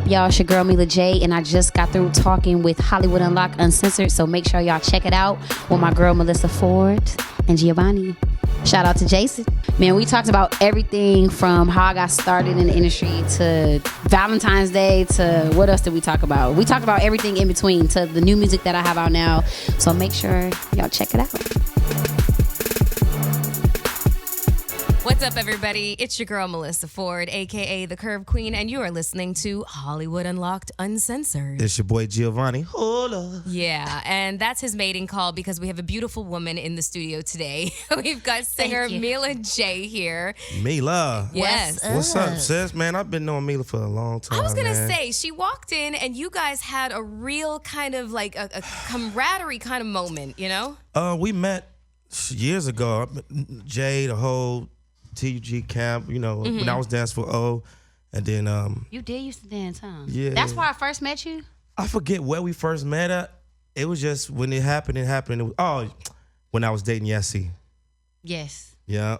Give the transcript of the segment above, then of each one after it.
up, y'all? It's your girl Mila J, and I just got through talking with Hollywood Unlocked Uncensored, so make sure y'all check it out with my girl Melissa Ford and Giovanni. Shout out to Jason. Man, we talked about everything from how I got started in the industry to Valentine's Day to what else did we talk about? We talked about everything in between to the new music that I have out now, so make sure y'all check it out. What's up, everybody? It's your girl, Melissa Ford, a.k.a. The Curve Queen, and you are listening to Hollywood Unlocked Uncensored. It's your boy, Giovanni. Hola. Yeah, and that's his mating call because we have a beautiful woman in the studio today. We've got singer Mila J here. Mila. Yes. What's up, sis? Man, I've been knowing Mila for a long time. I was going to say, she walked in and you guys had a real kind of like a camaraderie kind of moment, you know? We met years ago. Jay, the whole TUG camp, you know, when I was dancing for O, and then You did used to dance, huh? Yeah. That's where I first met you? I forget where we first met at. It was just when it happened. It was, when I was dating Yessie. Yes. Yeah.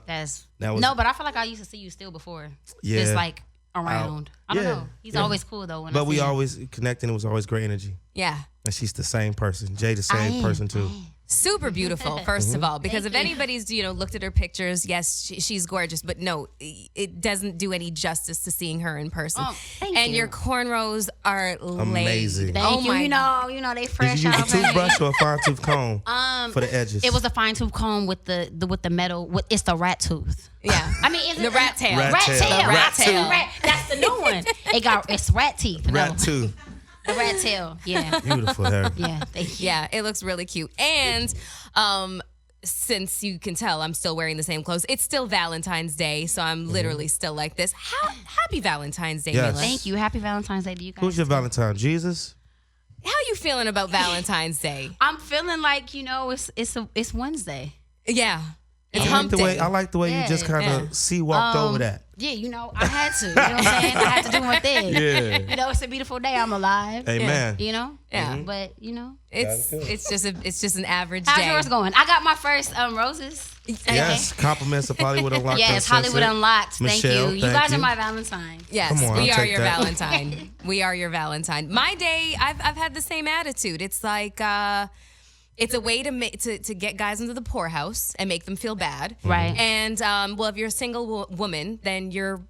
No, but I feel like I used to see you still before. Yeah. Just like around. I don't know. He's always cool though. But we always connected. It was always great energy. Yeah. And she's the same person. Jay the same person too. Super beautiful, first of all, because if anybody's, looked at her pictures, yes, she's gorgeous, but no, it doesn't do any justice to seeing her in person. Oh, thank and you. your cornrows are amazing. laid. Thank you. You know, they fresh Did you use out. a toothbrush or a fine tooth comb for the edges? It was a fine tooth comb with the metal. It's the rat tooth. Yeah, I mean, the rat tail. Rat tail. Rat tail. That's the new one. It's rat teeth. Rat tooth. The rat tail. Yeah. Beautiful hair. Yeah. Thank you. Yeah, it looks really cute. And since you can tell, I'm still wearing the same clothes. It's still Valentine's Day, so I'm literally still like this. Happy Valentine's Day, Yes. Mila. Thank you. Happy Valentine's Day to you guys. Who's your Valentine? Jesus? How you feeling about Valentine's Day? I'm feeling like it's Wednesday. Yeah, it's I hump day. I like the way you just kind of walked over that. Yeah, I had to. You know what I'm saying? I had to do my thing. Yeah. It's a beautiful day. I'm alive. Amen. Yeah. But It's just an average how's day. yours going? I got my first roses. Yes, compliments of Hollywood Unlocked. Yes, Hollywood Unlocked. Michelle, thank you. You guys are my Valentine. Yes, Come on, we I'll are take your that. Valentine. We are your Valentine. My day, I've had the same attitude. It's like it's a way to get guys into the poorhouse and make them feel bad. Right. And if you're a single woman, then you're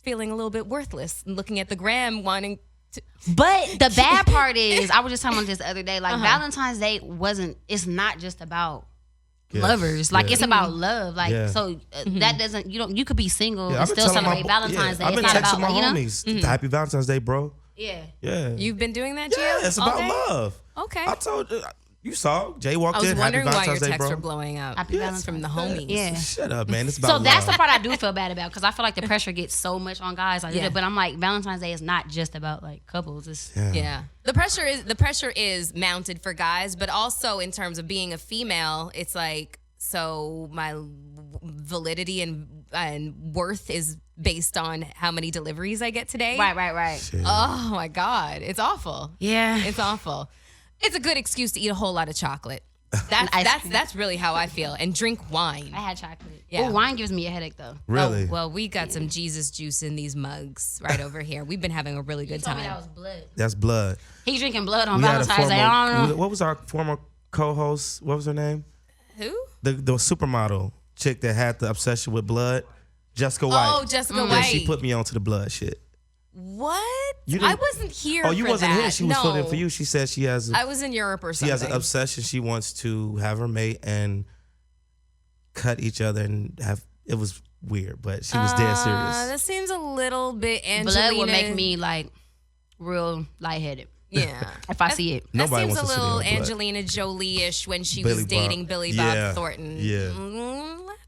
feeling a little bit worthless and looking at the gram wanting to. But the bad part is, I was just talking about this the other day, like Valentine's Day it's not just about lovers. Like it's about love. Like so that doesn't you could be single and still celebrate Valentine's Day. I've been it's not texting about my homies. Happy Valentine's Day, bro. Yeah. Yeah. You've been doing that, Gio? Yeah, it's about all day? love. Okay. I told you. You saw Jay walked I was in. wondering Happy why your Valentine's Day, texts bro. were blowing up. Happy Valentine's from the homies. Yeah. Shut up, man. It's about So love. that's the part I do feel bad about because I feel like the pressure gets so much on guys. But I'm like, Valentine's Day is not just about like couples. It's Yeah. The pressure is mounted for guys, but also in terms of being a female, it's like, so my validity and worth is based on how many deliveries I get today. Right. Shit. Oh my God. It's awful. Yeah. It's awful. It's a good excuse to eat a whole lot of chocolate. That's really how I feel. And drink wine. I had chocolate. Yeah. Oh, wine gives me a headache though. Really? Oh, well, we got some Jesus juice in these mugs right over here. We've been having a really good Told me time. that was blood. That's blood. He's drinking blood on We had a Valentine's Day. I don't know. What was our former co-host? What was her name? Who? The supermodel chick that had the obsession with blood. Jessica White. Oh, Jessica Yeah, White. she put me onto the blood shit. What? You didn't- I wasn't here. Oh, you for wasn't that. here. She was filling for you. She said she has. I was in Europe or She something. has an obsession. She wants to have her mate and cut each other and have. It was weird, but she was dead serious. That seems a little bit Angelina. Blood will make me like real lightheaded. Yeah. If I see it. That Nobody seems wants a to see little that blood. Angelina Jolie-ish when she Billy was Bob. dating Billy Bob Yeah. Thornton. Yeah.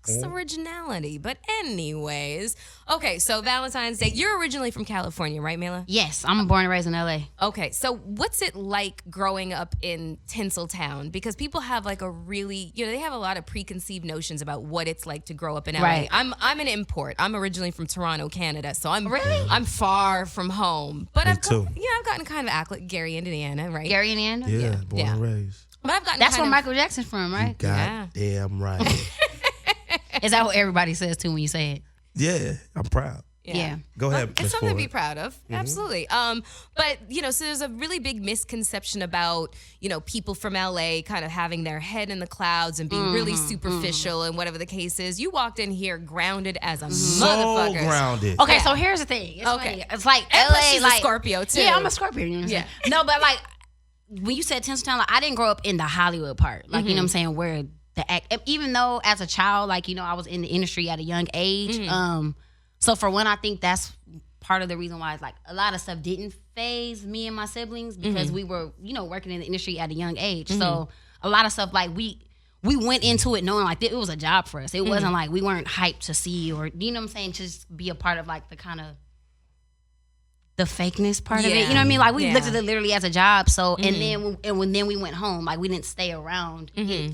Lacks originality. But anyways, okay, so Valentine's Day. You're originally from California, right, Mila? Yes, I'm born and raised in LA. Okay, so what's it like growing up in Tinseltown? Because people have like a really, they have a lot of preconceived notions about what it's like to grow up in LA. Right. I'm an import. I'm originally from Toronto, Canada, so I'm Really? I'm far from home. But Me I've too. I've gotten kind of act like Gary, Indiana, right? Gary, Indiana? Yeah, born and raised. But I've gotten That's kind where of, Michael Jackson's from, right? Goddamn right. Is that what everybody says too when you say it? Yeah, I'm proud. Yeah. Go ahead. It's Ms. something to Ford. be proud of. Absolutely. But, so there's a really big misconception about, people from LA kind of having their head in the clouds and being really superficial and whatever the case is. You walked in here grounded as a motherfucker. So grounded. Okay, so here's the thing. It's funny. It's like And LA, plus she's a Scorpio, too. Yeah, I'm a Scorpio. You know what I'm saying? No, but like when you said Tinseltown, like I didn't grow up in the Hollywood part. Like, you know what I'm saying, where the act, even though as a child, like, I was in the industry at a young age. So for one, I think that's part of the reason why it's like a lot of stuff didn't phase me and my siblings because we were, working in the industry at a young age. So a lot of stuff like we went into it knowing like it was a job for us. It wasn't like we weren't hyped to see or, you know what I'm saying, just be a part of like the kind of the fakeness part of it. You know what I mean? Like we looked at it literally as a job. So, and then we went home, like we didn't stay around it. You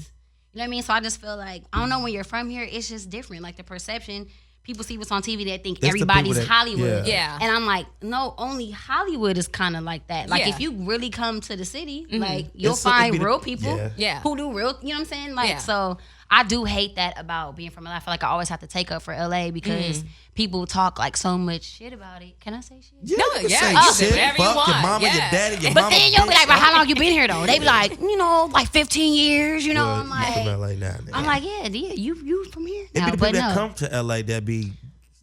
know what I mean? So I just feel like, I don't know, when you're from here, it's just different. Like the perception, people see what's on TV, they think everybody's Hollywood. Yeah. And I'm like, no, only Hollywood is kind of like that. Like if you really come to the city, like you'll find real people who do real, you know what I'm saying? Like, so I do hate that about being from LA. I feel like I always have to take up for LA because people talk like so much shit about it. Can I say shit? Yeah, No, you yeah, can you say can shit. whatever you Fuck want. your mama, Yeah. your daddy, your But mama. then you'll be like, bitch. but how long you been here though? They be like, like 15 years, Well, I'm you like, from LA now, nigga. I'm like, yeah, you from here? It be No, the but people that no. come to LA that be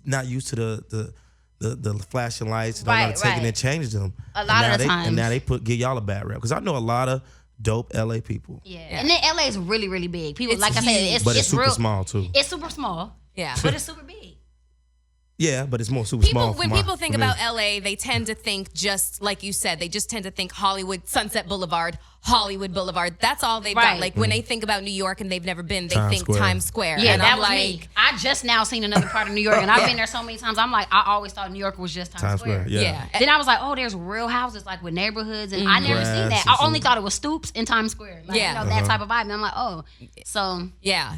not used to the flashing lights and don't know how to take it and change them. A lot of the times. And now they give y'all a bad rap. Because I know a lot of dope LA people. Yeah. And then LA is really, really big. People, It's like I said, huge. But it's super real, small too. It's super small. Yeah. But it's super big. Yeah, but it's more super small. When people think about LA, they tend to think just like you said. They just tend to think Hollywood, Sunset Boulevard, Hollywood Boulevard. That's all they've got. Like when they think about New York and they've never been, they think Times Square. Yeah, and that I'm was like, me. I just now seen another part of New York, and I've been there so many times. I'm like, I always thought New York was just Times Square. Yeah. Then I was like, oh, there's real houses like with neighborhoods, and I never seen that. I only thought it was Stoops in Times Square. Like, that type of vibe. And I'm like, oh, so yeah,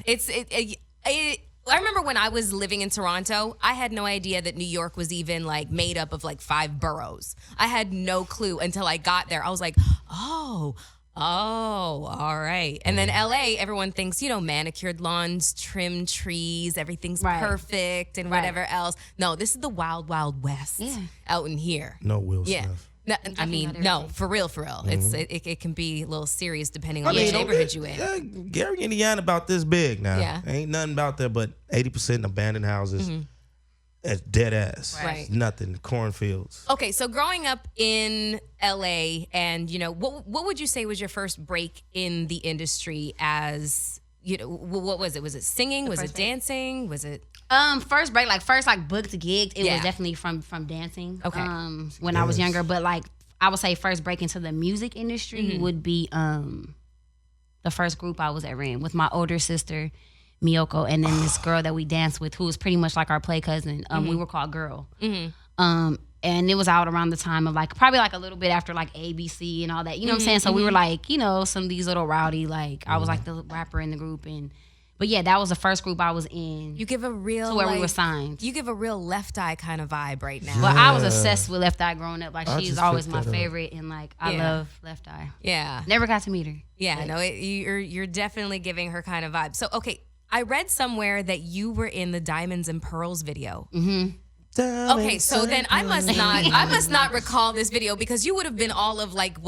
I remember when I was living in Toronto, I had no idea that New York was even like made up of like 5 boroughs. I had no clue until I got there. I was like, oh, all right. And then LA, everyone thinks, manicured lawns, trimmed trees, everything's perfect and whatever else. No, this is the wild, wild west out in here. No Will Smith. No, I mean, no, for real. It can be a little serious depending on which neighborhood you in. Gary, Indiana about this big now. Yeah. Ain't nothing about there but 80% abandoned houses. It's dead ass. Right. Nothing. Cornfields. Okay, so growing up in LA and, what would you say was your first break in the industry as, what was it? Was it singing? Was it dancing? Was it? First booked gigs, it was definitely from dancing. Okay. When I was younger, but like I would say first break into the music industry would be the first group I was ever in with my older sister, Miyoko, and then this girl that we danced with who was pretty much like our play cousin. We were called Girl. And it was out around the time of like probably like a little bit after like ABC and all that. You know what I'm saying? So we were like, some of these little rowdy, like I was like the rapper in the group. But yeah, that was the first group I was in. You give a real to where we were signed. You give a real Left Eye kind of vibe right now. Well, I was obsessed with Left Eye growing up. Like she's always my picked that up. favorite, and like I love Left Eye. Yeah. Never got to meet her. Yeah, no, you're definitely giving her kind of vibe. So, okay, I read somewhere that you were in the Diamonds and Pearls video. Okay, so then I must not recall this video because you would have been all of like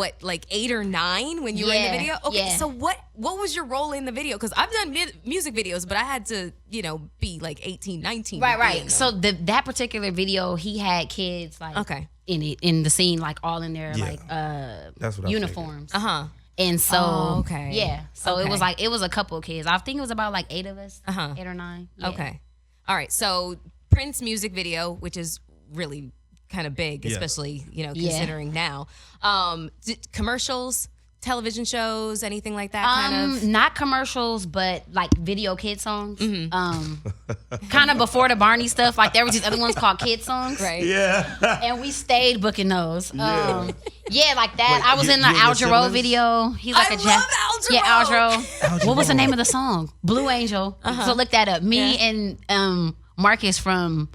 8 or 9 when you were in the video. Okay, so what was your role in the video? Because I've done music videos, but I had to be like 18, 19. Right. So that particular video, he had kids like in it in the scene, like all in their like That's what uniforms. So And so so Okay. it was a couple of kids. I think it was about like 8 of us, 8 or 9. Yeah. Okay, all right. So Prince music video, which is really kind of big, especially considering now. Commercials, television shows, anything like that kind of? Not commercials, but like video kid songs. Kind of before the Barney stuff. Like there was these other ones called kid songs. Right. Yeah. And we stayed booking those. Yeah, like that. Wait, I was in the you and your Al Jarreau siblings? video. He's like I a love Jeff. Al Jarreau. Yeah, Al Jarreau. Al What was the Jarreau. name of the song? Blue Angel. So look that up. Me and Marcus from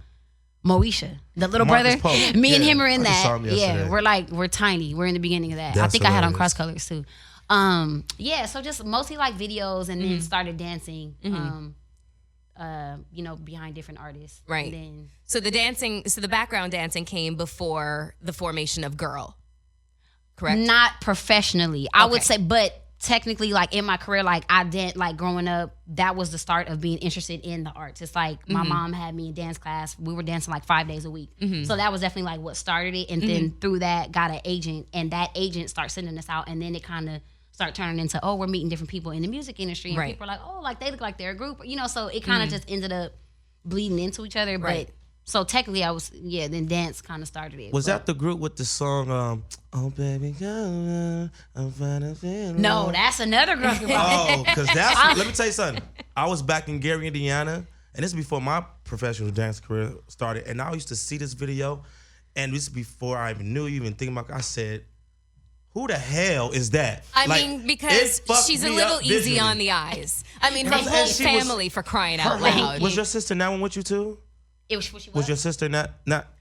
Moesha, the little Marcus brother. Pope. Me and Yeah, him are in I just saw that. him yesterday. Yeah, we're tiny. We're in the beginning of that. I That's think I had on hilarious. cross colors too. So just mostly like videos, and then started dancing. behind different artists. Right. And then, so the background dancing came before the formation of Girl, correct? not professionally, I would Okay. say, but technically, like in my career, like I didn't like growing up. That was the start of being interested in the arts. It's like my mom had me in dance class. We were dancing like 5 days a week. So that was definitely like what started it. And then through that, got an agent, and that agent started sending us out, and then it kind of start turning into, we're meeting different people in the music industry, and Right. people are like, like they look like they're a group, so it kind of just ended up bleeding into each other. Right. But so technically I was, then dance kind of started it. Was But that the group with the song, Oh Baby Girl, I'm finna feel no, love? that's another group. Oh, because that's, let me tell you something. I was back in Gary, Indiana, and this is before my professional dance career started, and I used to see this video, and this is before I even knew you, even thinking about it. I said, who the hell is that? I Like, mean, it because fucked she's a me little up easy visually. on the eyes. I mean, her And whole she was- family, for crying out loud. Was your sister in that one with you too? It was, she Was your sister not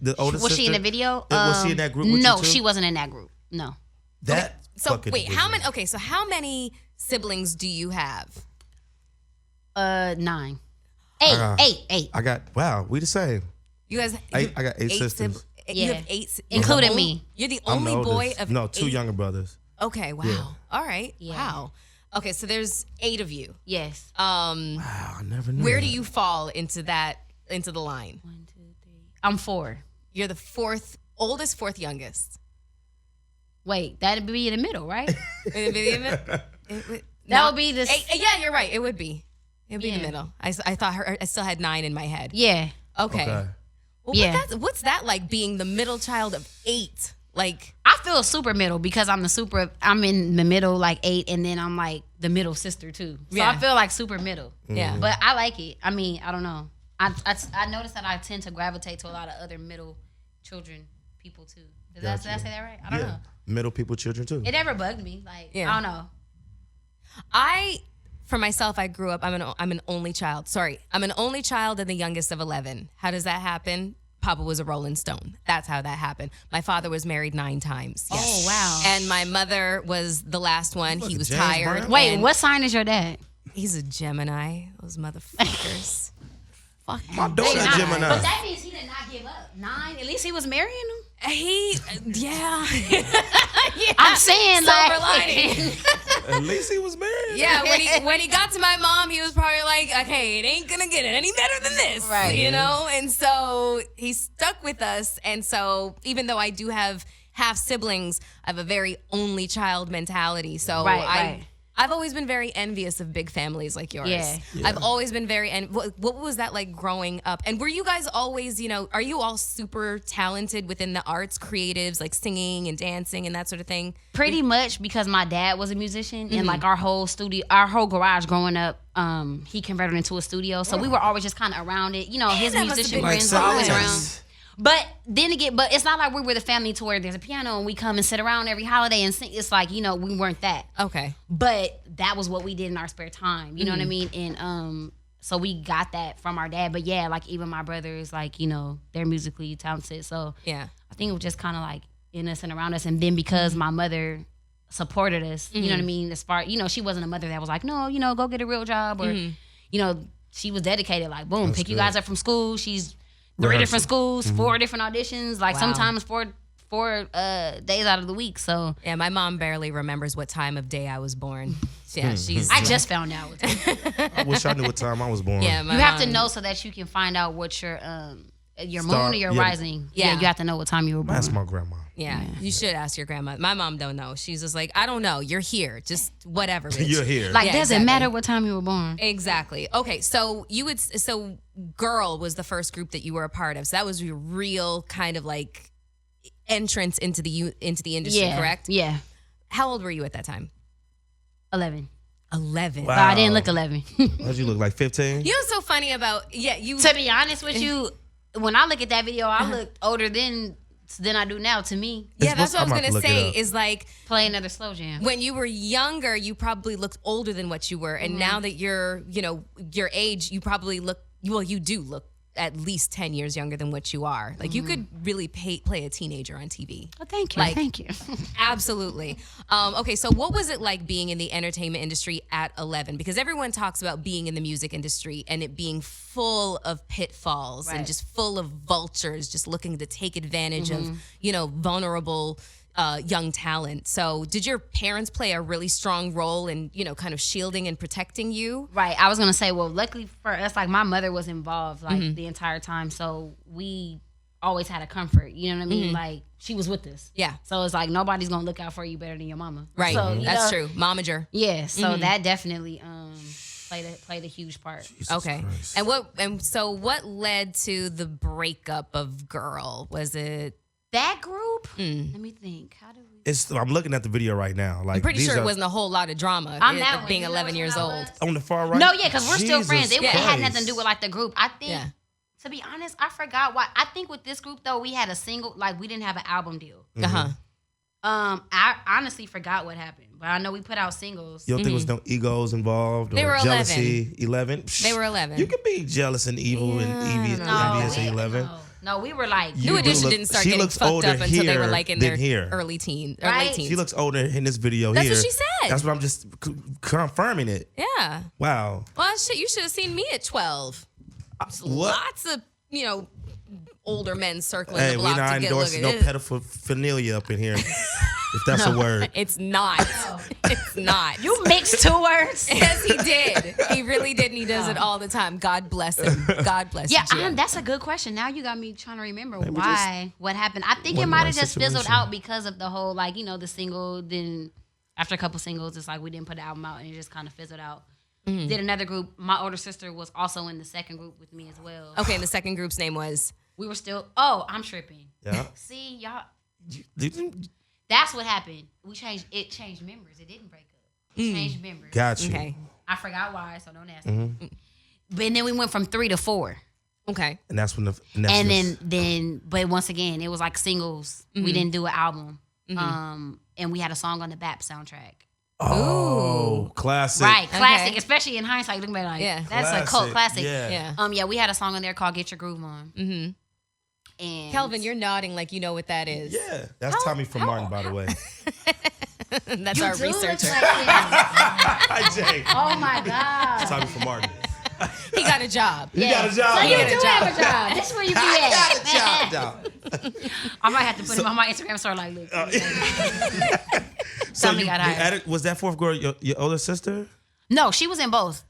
the oldest was sister? she in the video? Was she in that group with no, you too? she wasn't in that group. No. That So fucking wait, was how me. many? Okay, so how many siblings do you have? 9. 8. I got, wow, we the same. You guys, I got 8 sisters. You Yeah. have 8, Including you're the me. You're the I'm the only boy oldest. of No, 2 8? younger brothers. Okay, wow. Yeah. All right, Yeah. wow. Okay, so there's 8 of you. Yes. Wow, I never knew. Where that. do you fall into the line? 1, 2, 3. I'm 4. You're the oldest, 4th youngest. Wait, that'd be in the middle, right? Would it be in the- That would be the. Yeah, you're right. It would be. It'd be in the Yeah. middle. I thought I still had 9 in my head. Yeah. Okay. Okay. Well, Yeah. what's that like, being the middle child of 8? Like, I feel super middle because I'm in the middle, like 8, and then I'm like the middle sister too. So Yeah. I feel like super middle. yeah. But I like it. I mean, I don't know. I noticed that I tend to gravitate to a lot of other middle children people too. Did I say that right? I don't know. Middle people, children too. It never bugged me. Like, Yeah. I don't know. For myself, I grew up, I'm an only child. Sorry. I'm an only child and the youngest of 11. How does that happen? Papa was a Rolling Stone. That's how that happened. My father was married 9 times. Yes. Oh, wow. And my mother was the last one. He was James tired. Brown? Wait, and what sign is your dad? He's a Gemini. Those motherfuckers. Fuck. My daughter Nah, Gemini. But that means he did not give up. 9. At least he was marrying them. Yeah. I'm saying, Silver like, lining. At least he was married. Yeah, when he got to my mom, he was probably like, okay, it ain't gonna get any better than this. Right. You know? And so he stuck with us. And so even though I do have half siblings, I have a very only child mentality. So Right. I've always been very envious of big families like yours. Yeah. I've always been very, what was that like growing up? And were you guys always, are you all super talented within the arts, creatives, like singing and dancing and that sort of thing? pretty much because my dad was a musician and like our whole garage growing up, he converted into a studio. So we were always just kind of around it. His that must have musician been friends like were always nice. around. But then again, it's not like we were the family to where there's a piano and we come and sit around every holiday and sing. It's like, we weren't that. Okay. But that was what we did in our spare time. You know what I mean? And so we got that from our dad. But yeah, like even my brothers, like, they're musically talented. So Yeah. I think it was just kind of like in us and around us. And then because my mother supported us, you know what I mean? As far, she wasn't a mother that was like, no, go get a real job. Or, she was dedicated, like, boom, pick you guys up from school. She's 3 different schools, 4 different auditions, like Wow. sometimes 4 days out of the week. So Yeah, my mom barely remembers what time of day I was born. Yeah, she's. I just found out. I wish I knew what time I was born. Yeah, my You have to mom- know so that you can find out what your moon Star- or your yeah. rising. Yeah. Yeah, you have to know what time you were born. That's my grandma. Yeah, you should ask your grandma. My mom don't know. She's just like, I don't know. You're here. Just whatever. Bitch. You're here. Like, Yeah, doesn't exactly. matter what time you were born. Exactly. Okay, so Girl was the first group that you were a part of. So that was your real kind of like entrance into the industry, Yeah, correct? Yeah, How old were you at that time? 11. 11. Wow. But I didn't look 11. How'd you look, like 15? You know what's so funny about you? To be honest with you, when I look at that video, I look older than I do now. To me, Yeah, that's what I I'm was about to gonna look it say. up. Is like play another slow jam. when you were younger, you probably looked older than what you were, and now that you're, your age, you probably look. Well, you do look at least 10 years younger than what you are. Like you could really play a teenager on TV. Oh, thank you. Thank you. Absolutely. Okay, so what was it like being in the entertainment industry at 11? Because everyone talks about being in the music industry and it being full of pitfalls and just full of vultures just looking to take advantage of, vulnerable young talent. So did your parents play a really strong role in, kind of shielding and protecting you? Right. I was going to say, well, luckily for us, like my mother was involved like the entire time. So we always had a comfort, you know what I mean? Like she was with us. Yeah. So it's like, nobody's going to look out for you better than your mama. Right. So, That's true. Momager. Yeah. So that definitely played a huge part. Jesus Okay. Christ. And so what led to the breakup of Girl? Was it That group? Let me think. How do we? I'm looking at the video right now. Like, I'm pretty these sure it are- wasn't a whole lot of drama I'm that one. being You know 11 which years one I old. was? on the far right. No, yeah, because we're still Jesus friends. It had Christ. nothing to do with like the group. I think, Yeah. to be honest, I forgot why. I think with this group though, we had a single, like we didn't have an album deal. Uh-huh. I honestly forgot what happened, but I know we put out singles. You don't think there was no egos involved or They were jealousy? 11. They were 11. You can be jealous and evil and envious at 11. No, we were like, New You Edition look- didn't start she getting looks fucked older up until they were here like in than their here. early teens or Right. late teens. She looks older in this video That's here. what she said. That's what I'm just confirming it. Yeah. Wow. Well, shit, you should have seen me at 12. What? Lots of, older men circling Hey, the we're block not to get a look endorsing at no it. pedophilia up in here. If that's a word. It's not. It's not. you mixed two words. Yes, he did. He really did, and he does it all the time. God bless him. God bless Yeah, you. Jim. that's a good question. Now you got me trying to remember Maybe what happened. I think it one might more have just fizzled situation. out because of the whole, like, the single. Then after a couple singles, it's like we didn't put the album out and it just kind of fizzled out. Did another group. My older sister was also in the second group with me as well. Okay, and the second group's name was? We were still, I'm tripping. Yeah. See, y'all, Didn't- that's what happened. It changed members. It didn't break up. It changed members. Got you. Okay. I forgot why, so don't ask me. But then we went from 3 to 4. Okay. And that's when the And then, but once again, it was like singles. We didn't do an album. And we had a song on the BAP soundtrack. Oh, classic. Right, classic, Okay. especially in hindsight. Looking back, like, Yeah. that's a cult classic. Yeah. Yeah. We had a song on there called "Get Your Groove On." Mm-hmm. And Kelvin, you're nodding like you know what that is. Yeah. That's Tommy from Martin, by the way. That's you our do look researcher. like him. Hi, Jay. Oh my god! Tommy from Martin. He got a job. You got a job. So you got a do job. have a job. This is where you be I at. got a job. I might have to put him on my Instagram story. Like, look. So Tommy you got hired. added, was that fourth girl your older sister? No, she was in both.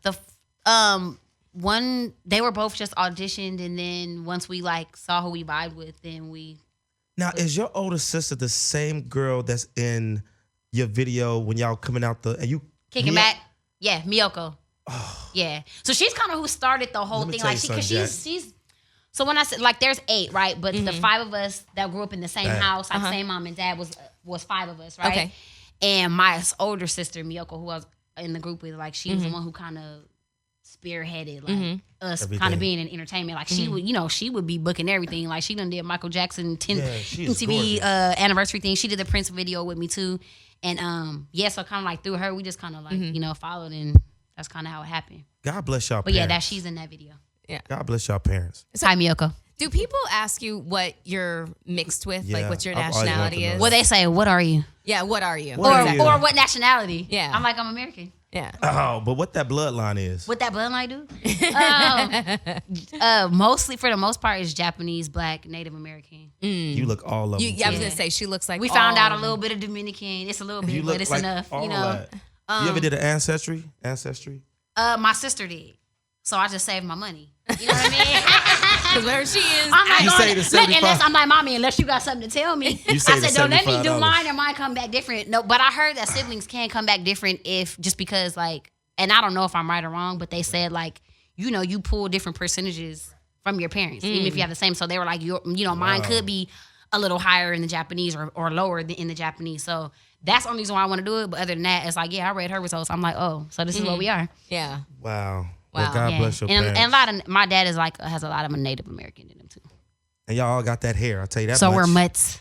One, they were both just auditioned, and then once we like saw who we vibed with, then we. Now, is your older sister the same girl that's in your video when y'all coming out and you Kicking back. Yeah, Miyoko. Yeah. So she's kind of who started the whole Let me thing. tell Like, you because something, she's. So when I said, like, there's 8, right? But the 5 of us that grew up in the same Right. house, like same mom and dad, was 5 of us, right? Okay. And my older sister, Miyoko, who I was in the group with, like, she was the one who kind of spearheaded, like, us Everything. kind of being in entertainment. Like, she would, she would be booking everything. Like, she done did Michael Jackson Yeah, she is MTV gorgeous. anniversary thing. She did the Prince video with me, too. And, so kind of like through her, we just kind of like, followed, and that's kind of how it happened. God bless y'all But parents. yeah, she's in that video. God bless y'all parents. Hi, Miyoko. Do people ask you what you're mixed with? Yeah, Like what your I've always wanted nationality to know is? Well, they say, what are you? Yeah, what are you? What are you? Or what nationality? Yeah. I'm like, I'm American. Yeah. Oh, but what that bloodline is? What that bloodline do? Mostly, for the most part, is Japanese, Black, Native American. You look all of them. I was too. gonna say she looks like We found out a all- little bit of Dominican. It's a little bit, You but look it's like enough. all You know. that. You ever did an ancestry? My sister did. So I just saved my money. You know what I mean? Because where she is, I'm not You going say to, the look, 75 unless I'm like, mommy, unless you got something to tell me. You say I the said, don't let me do $75. mine and mine come back different. No, but I heard that siblings can come back different if, just because like, and I don't know if I'm right or wrong, but they said like, you pull different percentages from your parents, even if you have the same. So they were like, mine could be a little higher in the Japanese or lower in the Japanese. So that's the only reason why I want to do it. But other than that, it's like, yeah, I read her results. I'm like, oh, so this is what we are. yeah. Wow. Wow. Well, God Yeah. bless your and parents. a lot of, my dad is like, has a lot of Native American in him too. And y'all all got that hair. I'll tell you that So much. we're mutts.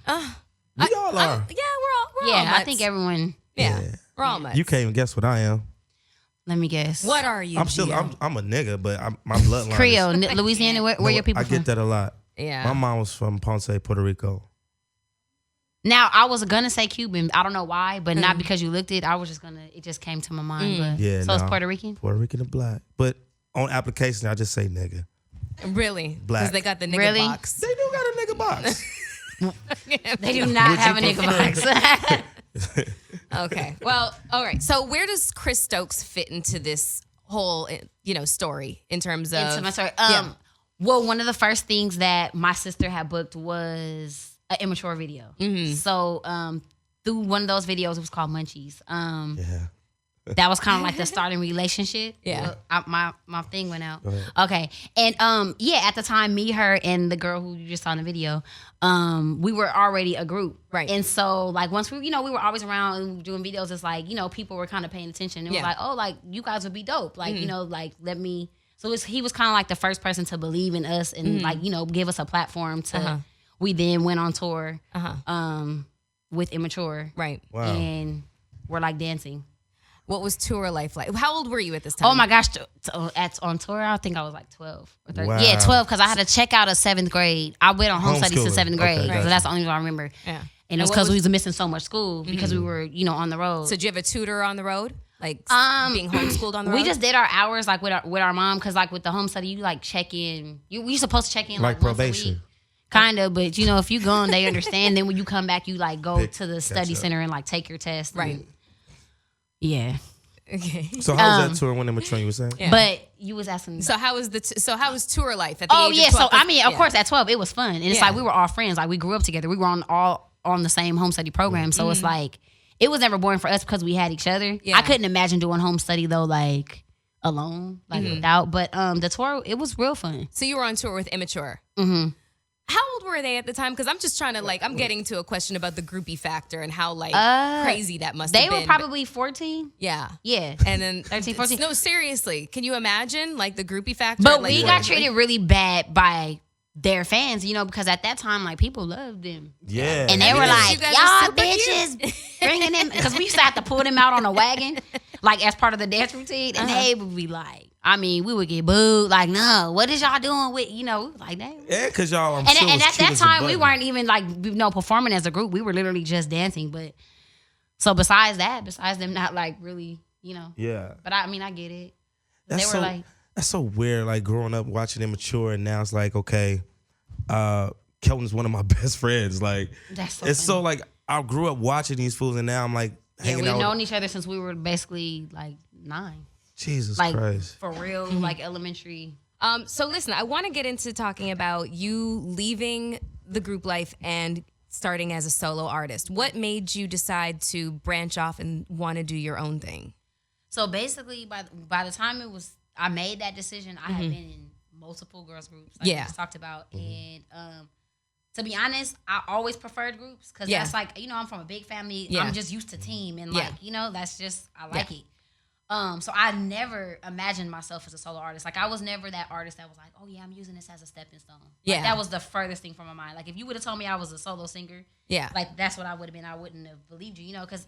We all are. Yeah, we're all Yeah, I mutts. think everyone. Yeah, Yeah. we're all mutts. You can't even guess what I am. Let me guess. What are you? I'm a nigga, but my bloodline. Creole, Louisiana. Where your people I from? get that a lot. Yeah. My mom was from Ponce, Puerto Rico. Now, I was gonna say Cuban. I don't know why, but not because you looked it. I was just gonna. It just came to my mind. But, Yeah. so it's Puerto Rican. Puerto Rican and black, but on application I just say nigga. Really? Black. Because they got the nigga Really? box. They do got a nigga box. They do not have a nigga box. Okay. Well, all right. So where does Chris Stokes fit into this whole, story in terms of? Into my story. Yeah. Well, one of the first things that my sister had booked was an immature video. Mm-hmm. So through one of those videos, it was called Munchies. Yeah. That was kind of like the starting relationship. Yeah. My thing went out. Go ahead. Okay. And at the time, me, her, and the girl who you just saw in the video, we were already a group. Right. And so like once we were always around and doing videos, it's like, people were kind of paying attention. It was like, oh, like you guys would be dope. Like, like let me. So he was kind of like the first person to believe in us and like, give us a platform to, we then went on tour with Immature. Right. Wow. And we're like dancing. What was tour life like? How old were you at this time? Oh my gosh, on tour, I think I was like 12 or 13. Wow. Yeah, 12 because I had to check out of 7th grade. I went on home studies to Homeschooling. 7th grade, Okay, so gotcha. that's the only reason I remember. Yeah. And it was what because we was missing so much school because we were, on the road. So did you have a tutor on the road? Like being homeschooled on the road? We just did our hours like with our mom because like with the home study, you like check in. We supposed to check in Like once a probation. week. Kind of, but if you gone, they understand. Then when you come back, you like go to the study center and like take your test. Right. Yeah. Okay. So how was that tour when Immature you were saying? Yeah. But you was asking. So how was how was tour life at the Oh age yeah, of 12? so I mean, of course, at 12 it was fun, and it's Yeah. like we were all friends. Like we grew up together. We were on the same home study program, so it's like it was never boring for us because we had each other. Yeah. I couldn't imagine doing home study though, like alone, like without. But the tour, it was real fun. So you were on tour with Immature. Mm-hmm. How old were they at the time? Because I'm just trying to I'm getting to a question about the groupie factor and how crazy that must have They been. were probably 14. Yeah. Yeah. And then 13, 14. No, seriously. Can you imagine the groupie factor? But we got treated really bad by their fans, because at that time, like people loved them. Yeah. And they were you like, guys are y'all super bitches bringing them. Because we used to have to pull them out on a wagon, like as part of the dance routine. And they would be like, we would get booed. Like, no, what is y'all doing with, like that? Yeah, because y'all, I'm And sure at was cute that as a time, we button. weren't even performing as a group. We were literally just dancing. But so besides them not really, Yeah. But I get it. That's They were so, like, that's so weird, like growing up watching Immature and now it's like, okay, Kelton's one of my best friends. Like that's so it's funny. so like I grew up watching these fools and now I'm like Yeah, hanging we've out. known each other since we were basically like 9. Jesus Like Christ. for real, like elementary. So listen, I want to get into talking about you leaving the group life and starting as a solo artist. What made you decide to branch off and want to do your own thing? So basically, by the time I made that decision, I had been in multiple girls groups, like we just talked about, and to be honest, I always preferred groups because that's like I'm from a big family. Yeah. I'm just used to team, and that's just I like it. So I never imagined myself as a solo artist. Like I was never that artist that was like, oh yeah, I'm using this as a stepping stone. Like, that was the furthest thing from my mind. Like if you would have told me I was a solo singer, like that's what I would have been. I wouldn't have believed you, because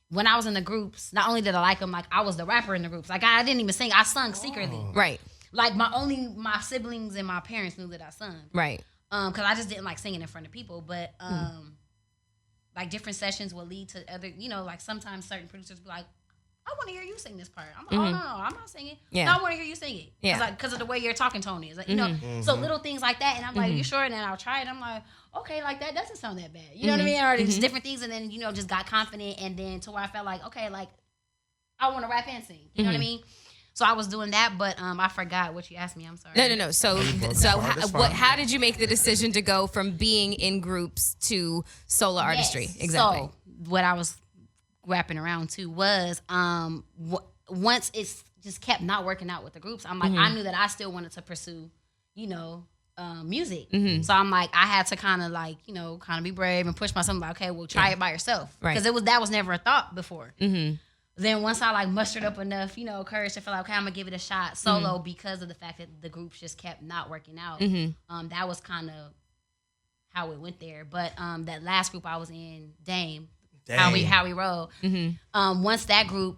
when I was in the groups, not only did I like them, like I was the rapper in the groups. Like I didn't even sing. I sung secretly. Right. Like my siblings and my parents knew that I sung. Right. Because I just didn't like singing in front of people. But like different sessions will lead to other, like sometimes certain producers be like, I want to hear you sing this part. I'm like, oh no, I'm not singing. Yeah. No, I want to hear you sing it. Yeah. Because of the way your talking tone is. Like, so little things like that. And I'm like, you sure? And then I'll try it. I'm like, okay, like that doesn't sound that bad. You know what I mean? Or just different things. And then, just got confident. And then to where I felt like, okay, like I want to rap and sing. You know what I mean? So I was doing that, but I forgot what you asked me. I'm sorry. No. So how did you make the decision to go from being in groups to solo artistry? Yes. Exactly. So what I was wrapping around to was once it's just kept not working out with the groups, I'm like, I knew that I still wanted to pursue, music. So I'm like, I had to kind of be brave and push myself. Like, okay, well, try it by yourself, Right. because that was never a thought before. Then once I mustered up enough, courage to feel like, okay, I'm gonna give it a shot solo because of the fact that the groups just kept not working out. That was kind of how it went there. But that last group I was in, Dame. How we roll. Once that group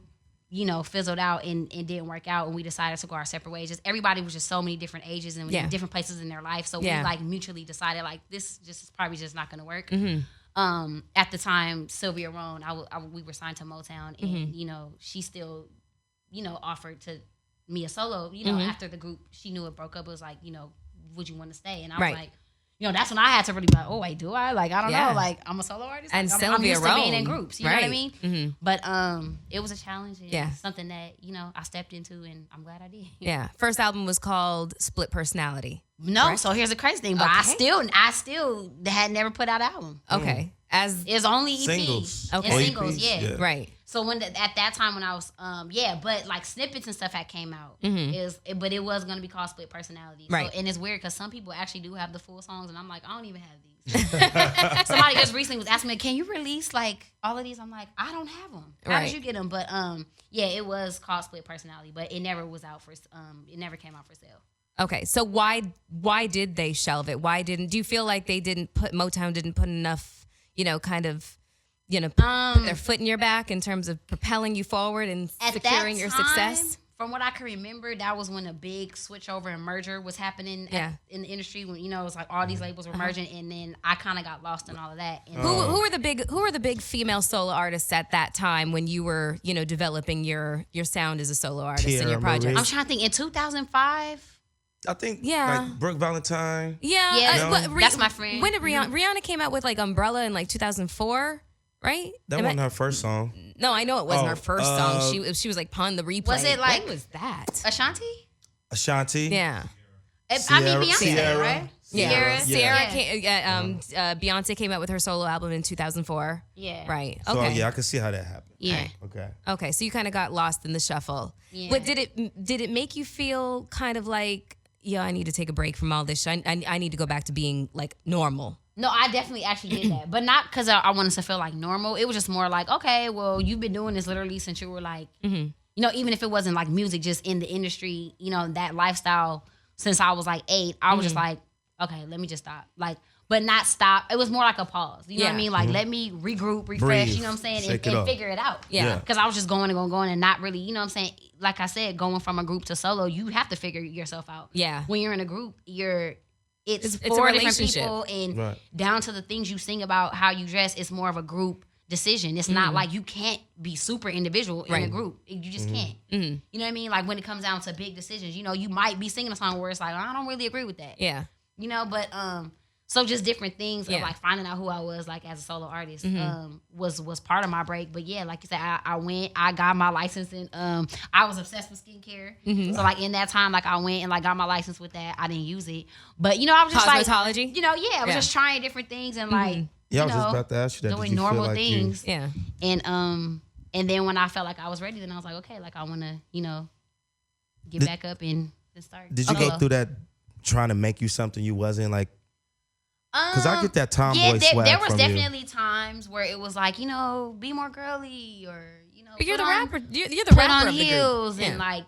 fizzled out and didn't work out, and we decided to go our separate ways. Just everybody was just so many different ages and in different places in their life. So we like mutually decided like this just is probably just not going to work. At the time, Sylvia Rohn, we were signed to Motown, and she still, offered to me a solo. After the group, she knew it broke up. It was like, would you want to stay? And I was like, that's when I had to really be like, oh wait, do I? Like, I don't know. Like, I'm a solo artist. And like, Sylvia I'm used Rohn. to being in groups. You know what I mean? Mm-hmm. But it was a challenge. And something that I stepped into, and I'm glad I did. Yeah. First album was called Split Personality. No, right? So here's the crazy thing. But I still had never put out an album. Okay. As it's only EP. Singles. Okay. Or Singles, EPs, yeah. Right. So at that time when I was but like snippets and stuff had came out but it was gonna be called Split Personality. Right. So, and it's weird because some people actually do have the full songs, and I'm like, I don't even have these. Somebody just recently was asking me, can you release like all of these? I'm like, I don't have them. How did you get them? But it was called Split Personality, but it never was out for it never came out for sale. Okay, so why did they shelve it? Do you feel like Motown didn't put enough, put their foot in your back in terms of propelling you forward and securing your success? From what I can remember, that was when a big switchover and merger was happening in the industry. When it was like all these labels were merging, and then I kind of got lost in all of that. And who were the big female solo artists at that time when you were developing your sound as a solo artist in your project? I'm trying to think. In 2005. I think like Brooke Valentine. Yeah, that's my friend. When did Rihanna came out with like Umbrella in like 2004, right? That wasn't her first song. No, I know it wasn't her first song. She was like Pun the Replay. Was it like when was that? Ashanti? Yeah. I mean Beyonce, right? Yeah. Beyonce came out with her solo album in 2004. Yeah. Right. So okay. I can see how that happened. Yeah. Okay. So you kind of got lost in the shuffle. Yeah. But did it make you feel kind of like, I need to take a break from all this. I need to go back to being like normal? No, I definitely actually did that. But not because I wanted to feel like normal. It was just more like, okay, well, you've been doing this literally since you were like, even if it wasn't like music, just in the industry, that lifestyle since I was like 8, I was just like, okay, let me just stop. Like, but not stop. It was more like a pause. You know what I mean? Like, let me regroup, refresh, Breathe. you know what I'm saying? And figure it out. Yeah. Because I was just going and not really, you know what I'm saying? Like I said, going from a group to solo, you have to figure yourself out. Yeah. When you're in a group, it's a four different relationship. people, and down to the things you sing about, how you dress, it's more of a group decision. It's not like you can't be super individual in a group. You just can't. You know what I mean? Like when it comes down to big decisions, you might be singing a song where it's like, I don't really agree with that. Yeah. But so just different things of like finding out who I was like as a solo artist was part of my break. But yeah, like you said, I got my license, and I was obsessed with skincare. So like in that time, like I went and like got my license with that. I didn't use it, but I was just cosmetology. I was just trying different things and like I was just about to ask you that. doing normal like things. Yeah. And then when I felt like I was ready, then I was like, okay, like I want to get back up and start. Did you go through that trying to make you something you wasn't like? Because I get that tomboy swag there was from definitely times where it was like, be more girly, or But you're the rapper. You're the put rapper on of the heels group. and like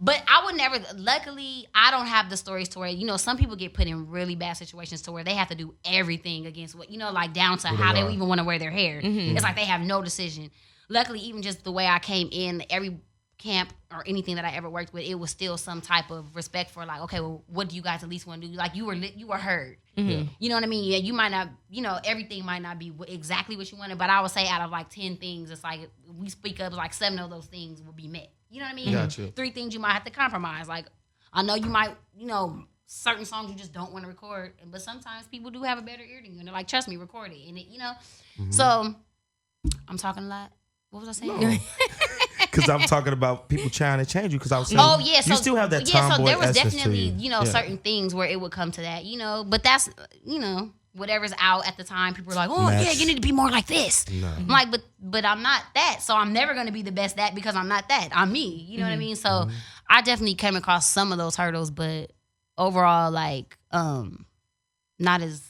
but I would never. Luckily, I don't have the stories to where some people get put in really bad situations to where they have to do everything against what like down to how they even want to wear their hair. It's like they have no decision. Luckily, even just the way I came in, every camp or anything that I ever worked with, it was still some type of respect for like, okay, well, what do you guys at least want to do? Like you were heard. You know what I mean? Yeah, you might not, everything might not be exactly what you wanted, but I would say out of like 10 things, it's like we speak up, like 7 of those things will be met. You know what I mean? Gotcha. 3 things you might have to compromise. Like I know you might, certain songs you just don't want to record, but sometimes people do have a better ear than you, and they're like, trust me, record it, and it, So I'm talking a lot. What was I saying? No. Because I'm talking about people trying to change you. Because I was saying, you still have that tomboy so there was essence definitely, to you. Certain things where it would come to that, But that's, whatever's out at the time. People are like, oh yeah, you need to be more like this. No. I'm like, but I'm not that. So I'm never going to be the best that because I'm not that. I'm me. You know what I mean? So I definitely came across some of those hurdles, but overall, like, not as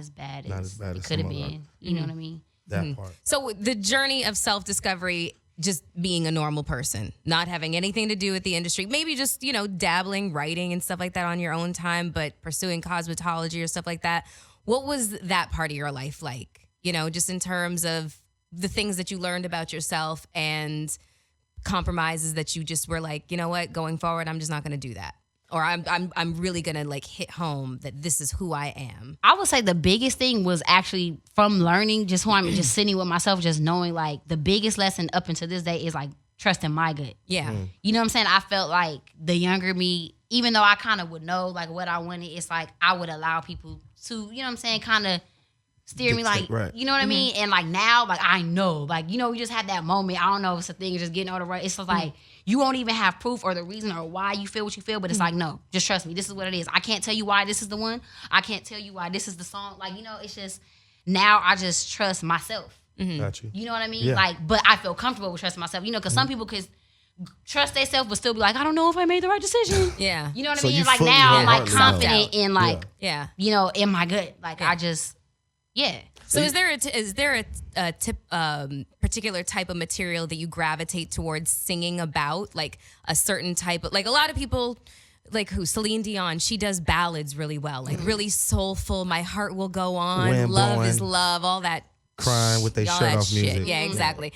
bad as it could have been. You know what I mean? That part. So the journey of self-discovery, just being a normal person, not having anything to do with the industry, maybe just, dabbling, writing and stuff like that on your own time, but pursuing cosmetology or stuff like that. What was that part of your life like? Just in terms of the things that you learned about yourself and compromises that you just were like, you know what, going forward, I'm just not going to do that. Or I'm really going to like hit home that this is who I am. I would say the biggest thing was actually from learning just who I'm just sitting with myself, just knowing like the biggest lesson up until this day is like trusting my gut. Yeah. You know what I'm saying? I felt like the younger me, even though I kind of would know like what I wanted, it's like I would allow people to, you know what I'm saying, kind of steer me like, you know what I mean? And like now, like I know, like, you know, we just had that moment. I don't know if it's a thing, just getting all the right. It's just like, you won't even have proof or the reason or why you feel what you feel, but it's like, no, just trust me. This is what it is. I can't tell you why this is the one. I can't tell you why this is the song. Like, you know, it's just, now I just trust myself. Got you. You know what I mean? Yeah. Like, but I feel comfortable with trusting myself. You know, because some people could trust themselves but still be like, I don't know if I made the right decision. Yeah. You know what So I mean? you Like fully now I'm like wholeheartedly confident in like, Yeah. you know, in my gut. Like I just, So is there a particular type of material that you gravitate towards singing about, like a certain type of, like a lot of people, like who, Celine Dion, she does ballads really well, like really soulful. My heart will go on. Wind Love blowing. is love. All that. Crying with their all shirt that off shit. music. Yeah, exactly.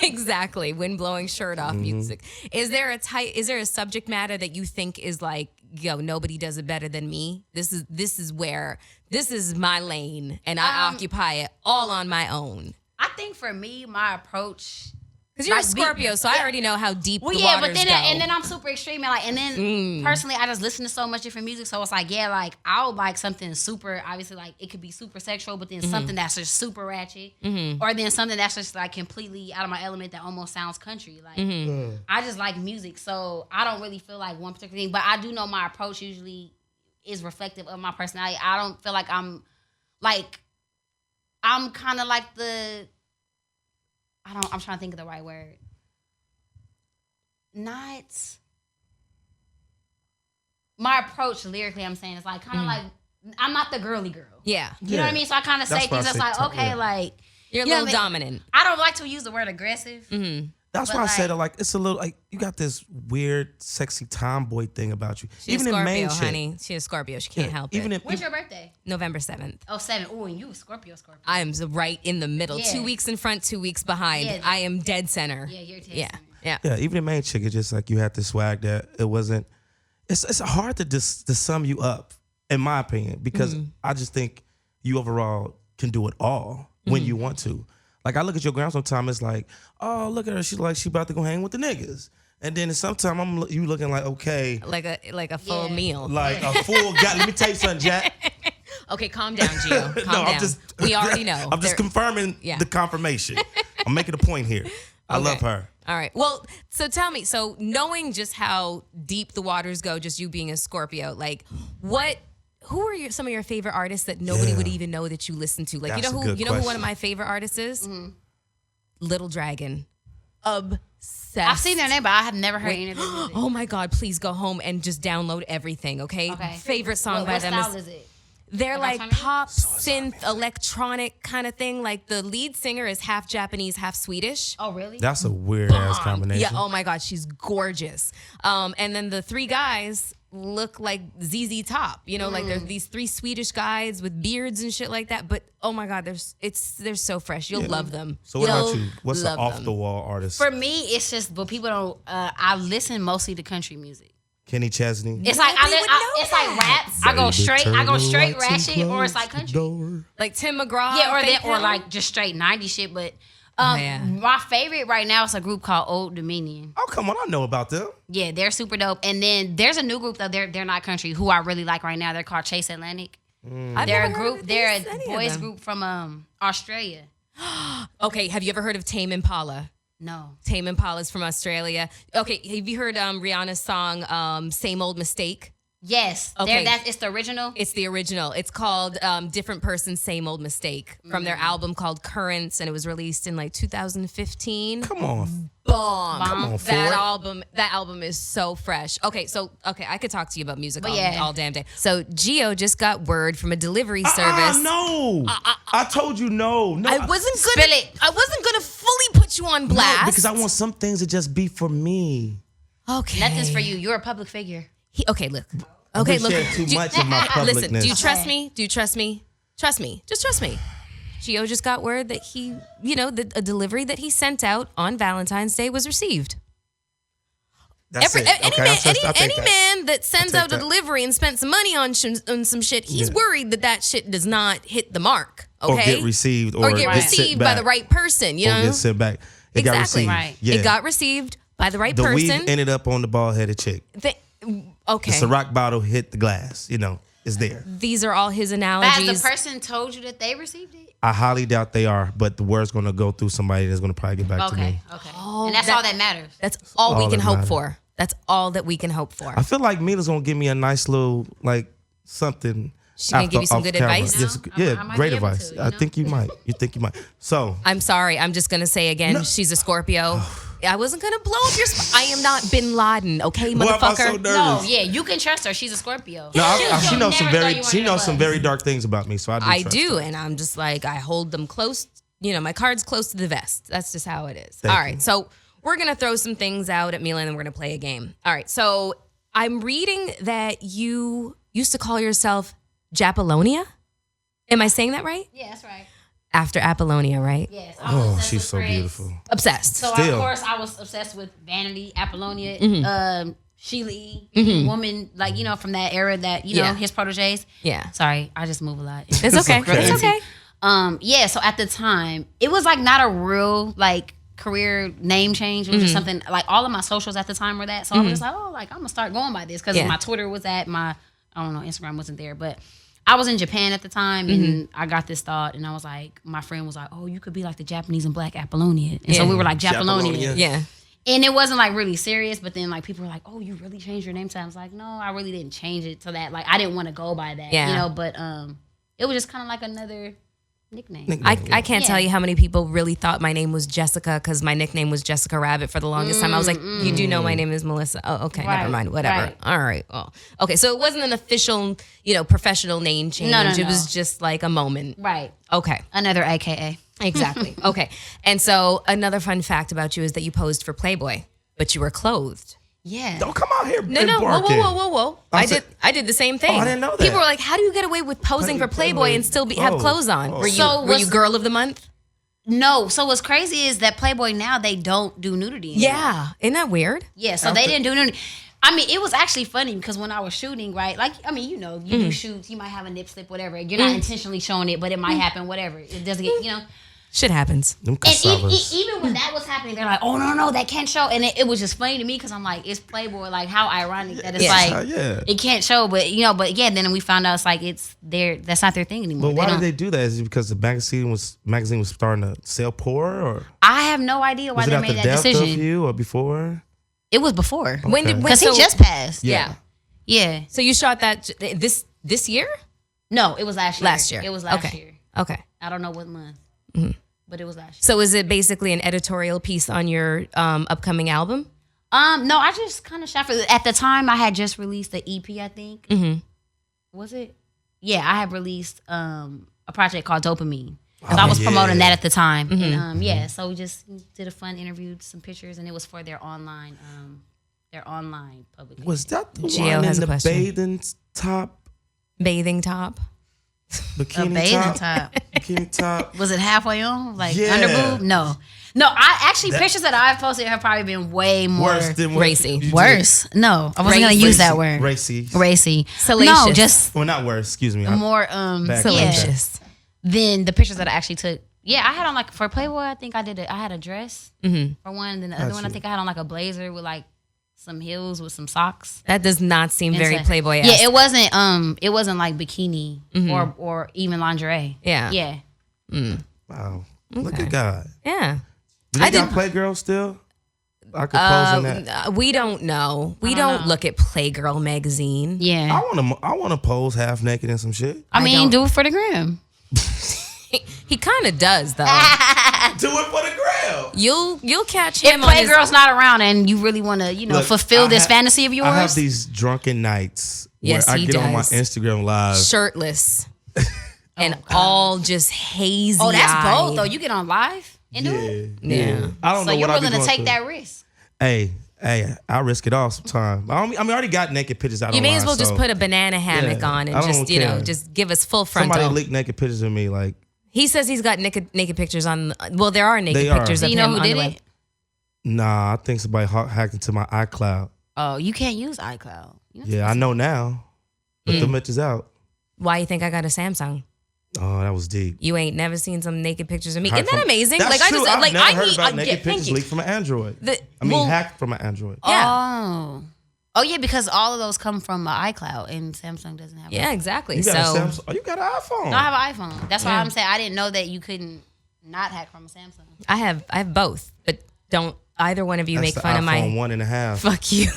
Exactly. Wind blowing shirt off music. Is there a subject matter that you think is like, yo, nobody does it better than me? This is my lane and I occupy it all on my own. I think for me, my approach, Because you're like, a Scorpio, so I already know how deep well, the yeah, waters but then go. and then I'm super extreme and like, and then personally, I just listen to so much different music, so it's like, yeah, like I'll like something super, obviously, like it could be super sexual, but then something that's just super ratchet, or then something that's just like completely out of my element that almost sounds country. Like I just like music, so I don't really feel like one particular thing, but I do know my approach usually is reflective of my personality. I don't feel like I'm kind of like I'm trying to think of the right word. Not my approach lyrically, I'm saying, it's like kind of like I'm not the girly girl. Yeah. You know what I mean? So I kind of say That's why I things that's say like, okay, like You're a you know little what I mean? dominant. I don't like to use the word aggressive. That's But why I like- said like it's a little like you got this weird, sexy tomboy thing about you. She's Even a in Scorpio, main shit. honey. She's a Scorpio. She can't help Even it. When's your birthday? November 7th. Oh, 7. Oh, and you Scorpio. I am right in the middle. Yeah. 2 weeks in front, 2 weeks behind. Yeah. I am dead center. Yeah, you're a Yeah. Texan. Yeah. Yeah, even in main chick, it's just like you had this swag that it wasn't. It's hard to sum you up, in my opinion, because I just think you overall can do it all when you want to. Like I look at your gram sometimes, it's like, oh, look at her. She's like she about to go hang with the niggas, and then sometimes you looking like okay, Like a full Yeah. meal. like a full guy. Let me tell you something, Jack. Okay, calm down, Gio. Calm No, down. I'm just. We already know. I'm just confirming Yeah. the confirmation. I'm making a point here. I Okay. love her. All right. Well, so tell me, so knowing just how deep the waters go, just you being a Scorpio, like who are some of your favorite artists that nobody would even know that you listen to? Like, That's a you know good who one of question. my favorite artists is? Little Dragon. Obsessed. I've seen their name, but I have never heard any of their music. Oh my God, please go home and just download everything, okay? Okay. Favorite song by What them style is it? they're Like like Tommy? pop, synth, electronic kind of thing. Like the lead singer is half Japanese, half Swedish. Oh, really? That's a weird ass combination. Yeah, oh my God, she's gorgeous. And then the three guys look like ZZ Top. You know, like there's these three Swedish guys with beards and shit like that. But oh my God, they're so fresh. You'll love them. So what about You'll you? What's the love off them. the wall artist? For me, it's just, but people don't. I listen mostly to country music. Kenny Chesney. It's like Nobody would know it's like rap. I go straight ratchet, or it's like country. Like Tim McGraw. Yeah, or Faith that, or Hill. like just straight 90s shit. But yeah. my favorite right now is a group called Old Dominion. Oh, come on. I know about them. Yeah, they're super dope. And then there's a new group though. They're not country, who I really like right now. They're called Chase Atlantic. I've They're a never heard group. of They're these- a any of boys them. group from Australia. Okay, have you ever heard of Tame Impala? No. Tame Impala's from Australia. Okay, have you heard Rihanna's song "Same Old Mistake"? Yes. Okay. It's the original. It's the original. It's called "Different Person, Same Old Mistake" from their album called Currents, and it was released in like 2015. Come on. Bomb. Come on, that Ford. album is so fresh. Okay, I could talk to you about music But all, yeah. all damn day. So Gio just got word from a delivery service. No. I told you no. No. I wasn't Spill gonna. it. I wasn't gonna fully put you on blast No, because I want some things to just be for me. Okay. Nothing's for you. You're a public figure. Okay, look. I've Okay, been look. sharing too much of my publicness. Listen, do you trust me? Do you trust me? Trust me. Just trust me. Gio just got word that he, a delivery that he sent out on Valentine's Day was received. That's it. Any man that sends out a delivery and spent some money on some shit, he's worried that shit does not hit the mark. Okay? Or get received. Or get received by the right person. You know? Or get sent back. It got received. Right. Yeah. It got received by the right the person. weave ended up on the bald-headed chick. Okay. The Ciroc bottle hit the glass. It's there. These are all his But analogies. has the person told you that they received it? I highly doubt they are, but the word's going to go through somebody that's going to probably get back to me. Okay. And that's all that matters. That's all we all can that hope matters. for. That's all that we can hope for. I feel like Mila's going to give me a nice little, something. She's going to give you some good advice? Yes, I might great be able advice. to, I think you might. You think you might. So. I'm sorry. I'm just going to say again, she's a Scorpio. I wasn't going to blow up your I am not Bin Laden, okay, motherfucker? Why am I so nervous? No, yeah, you can trust her. She's a Scorpio. No, she knows some never very very dark things about me, so I do. trust her. And I'm just like, I hold them close. My card's close to the vest. That's just how it is. Thank All right, you. so we're going to throw some things out at Mila and then we're going to play a game. All right, so I'm reading that you used to call yourself Japalonia. Am I saying that right? Yeah, that's right. After Apollonia, right? Yes. Oh, she's so beautiful. Obsessed. So Still. of course I was obsessed with Vanity, Apollonia, Sheila E, woman from that era that his proteges. Yeah. Sorry, I just move a lot. It's okay. okay. It's okay. Yeah. So at the time, it was not a real career name change. It was just something all of my socials at the time were that. So I was just I'm gonna start going by this because my Twitter was at my Instagram wasn't there, but. I was in Japan at the time, and I got this thought, and I was like, my friend was like, "Oh, you could be like the Japanese and Black Apollonia," and so we were like Japalonia. Yeah. And it wasn't really serious, but then people were like, "Oh, you really changed your name?" So I was like, "No, I really didn't change it to that. I didn't want to go by that, But it was just kind of another nickname. I can't tell you how many people really thought my name was Jessica because my nickname was Jessica Rabbit for the longest time. I was like, you do know my name is Melissa. Oh, okay, Right, never mind, whatever. right. All right. Oh, okay. So it wasn't an official, professional name change. No. It was just a moment. Right. Okay. Another AKA. Exactly. Okay. And so another fun fact about you is that you posed for Playboy, but you were clothed. Yeah. Don't come out here. No. Whoa. I did the same thing. Oh, I didn't know that. People were like, how do you get away with posing for Playboy and still have clothes on? Oh. Were you girl of the month? No. So what's crazy is that Playboy now they don't do nudity anymore. Yeah. Isn't that weird? Yeah. So they didn't do nudity. I mean, it was actually funny because when I was shooting, right? You do shoots, you might have a nip slip, whatever. You're not intentionally showing it, but it might happen, whatever. It doesn't get, Shit happens. Them And cassavas. even when that was happening, they're like, "Oh no, that can't show." And it was just funny to me because I'm like, "It's Playboy." How ironic that it's it can't show, but then we found out it's that's not their thing anymore. But why did they do that? Is it because the magazine was starting to sell poor, or I have no idea why was it they after made that death decision. of you or before? It was before When did because he just passed. Yeah. Yeah. So you shot that this year? No, it was last year. Last year. It was last year. Okay. I don't know what month, but it was last year. So is it basically an editorial piece on your upcoming album? No, I just kind of shot for. At the time, I had just released the EP. I think. Was it? Yeah, I had released a project called Dopamine. So I was promoting that at the time, and so we just did a fun interview, some pictures, and it was for their online publication. Was that the Gio one has in a the question. bathing top, bikini a bathing top, top? bikini top? Was it halfway on, Yeah. underboob? No. I actually pictures that I've posted have probably been way more Worse than what racy. you did. worse. No, I wasn't gonna use that word. Racy. Racy. Salacious. No, just Well, not worse. Excuse me. more Back Salacious. than the pictures that I actually took. Yeah, I had on for Playboy. I think I had a dress for one, and then the other one I think I had on a blazer with some heels with some socks. That does not seem very Playboy-esque. Yeah, it wasn't like bikini or even lingerie. Yeah. Yeah. Wow. Look at God. Yeah. Do they got Playgirl still? I could pose in that. We don't know. We don't look at Playgirl magazine. Yeah. I want to pose half naked in some shit. I mean, do it for the gram. He kind of does though. Do it for the gram. You'll catch If him on his. Playgirl's not around and you really want to, Look, fulfill this fantasy of yours. I have these drunken nights Yes, where I he get on my does. Instagram live. Shirtless and all just hazy. Oh, that's eyed. bold though. You get on live and do it. Yeah. I don't So know you're what I'd be willing to going take through. that risk. Hey, I risk it all sometime. I already got naked pictures out You may online, as well just so put a banana hammock yeah, on and I don't just care. just give us full frontal. somebody leaked naked pictures of me. He says he's got naked pictures on. Well, there are naked pictures of you know him who on did the web. it? Nah, I think somebody hacked into my iCloud. Oh, you can't use iCloud. Yeah, I know now. But the bitch is out. Why you think I got a Samsung? Oh, that was deep. You ain't never seen some naked pictures of me. Hacked Isn't that from- amazing? That's like true. I just I've like never I heard need about I naked get pictures thank you. leaked from an Android. Hacked from an Android. Yeah. Oh, yeah, because all of those come from iCloud, and Samsung doesn't have. Yeah, exactly. You got a So Samsung? Oh, you got an iPhone. No, I have an iPhone. That's why Yeah. I'm saying I didn't know that you couldn't not hack from a Samsung. I have both, but don't either one of you That's make the fun of my iPhone 1.5. fuck you.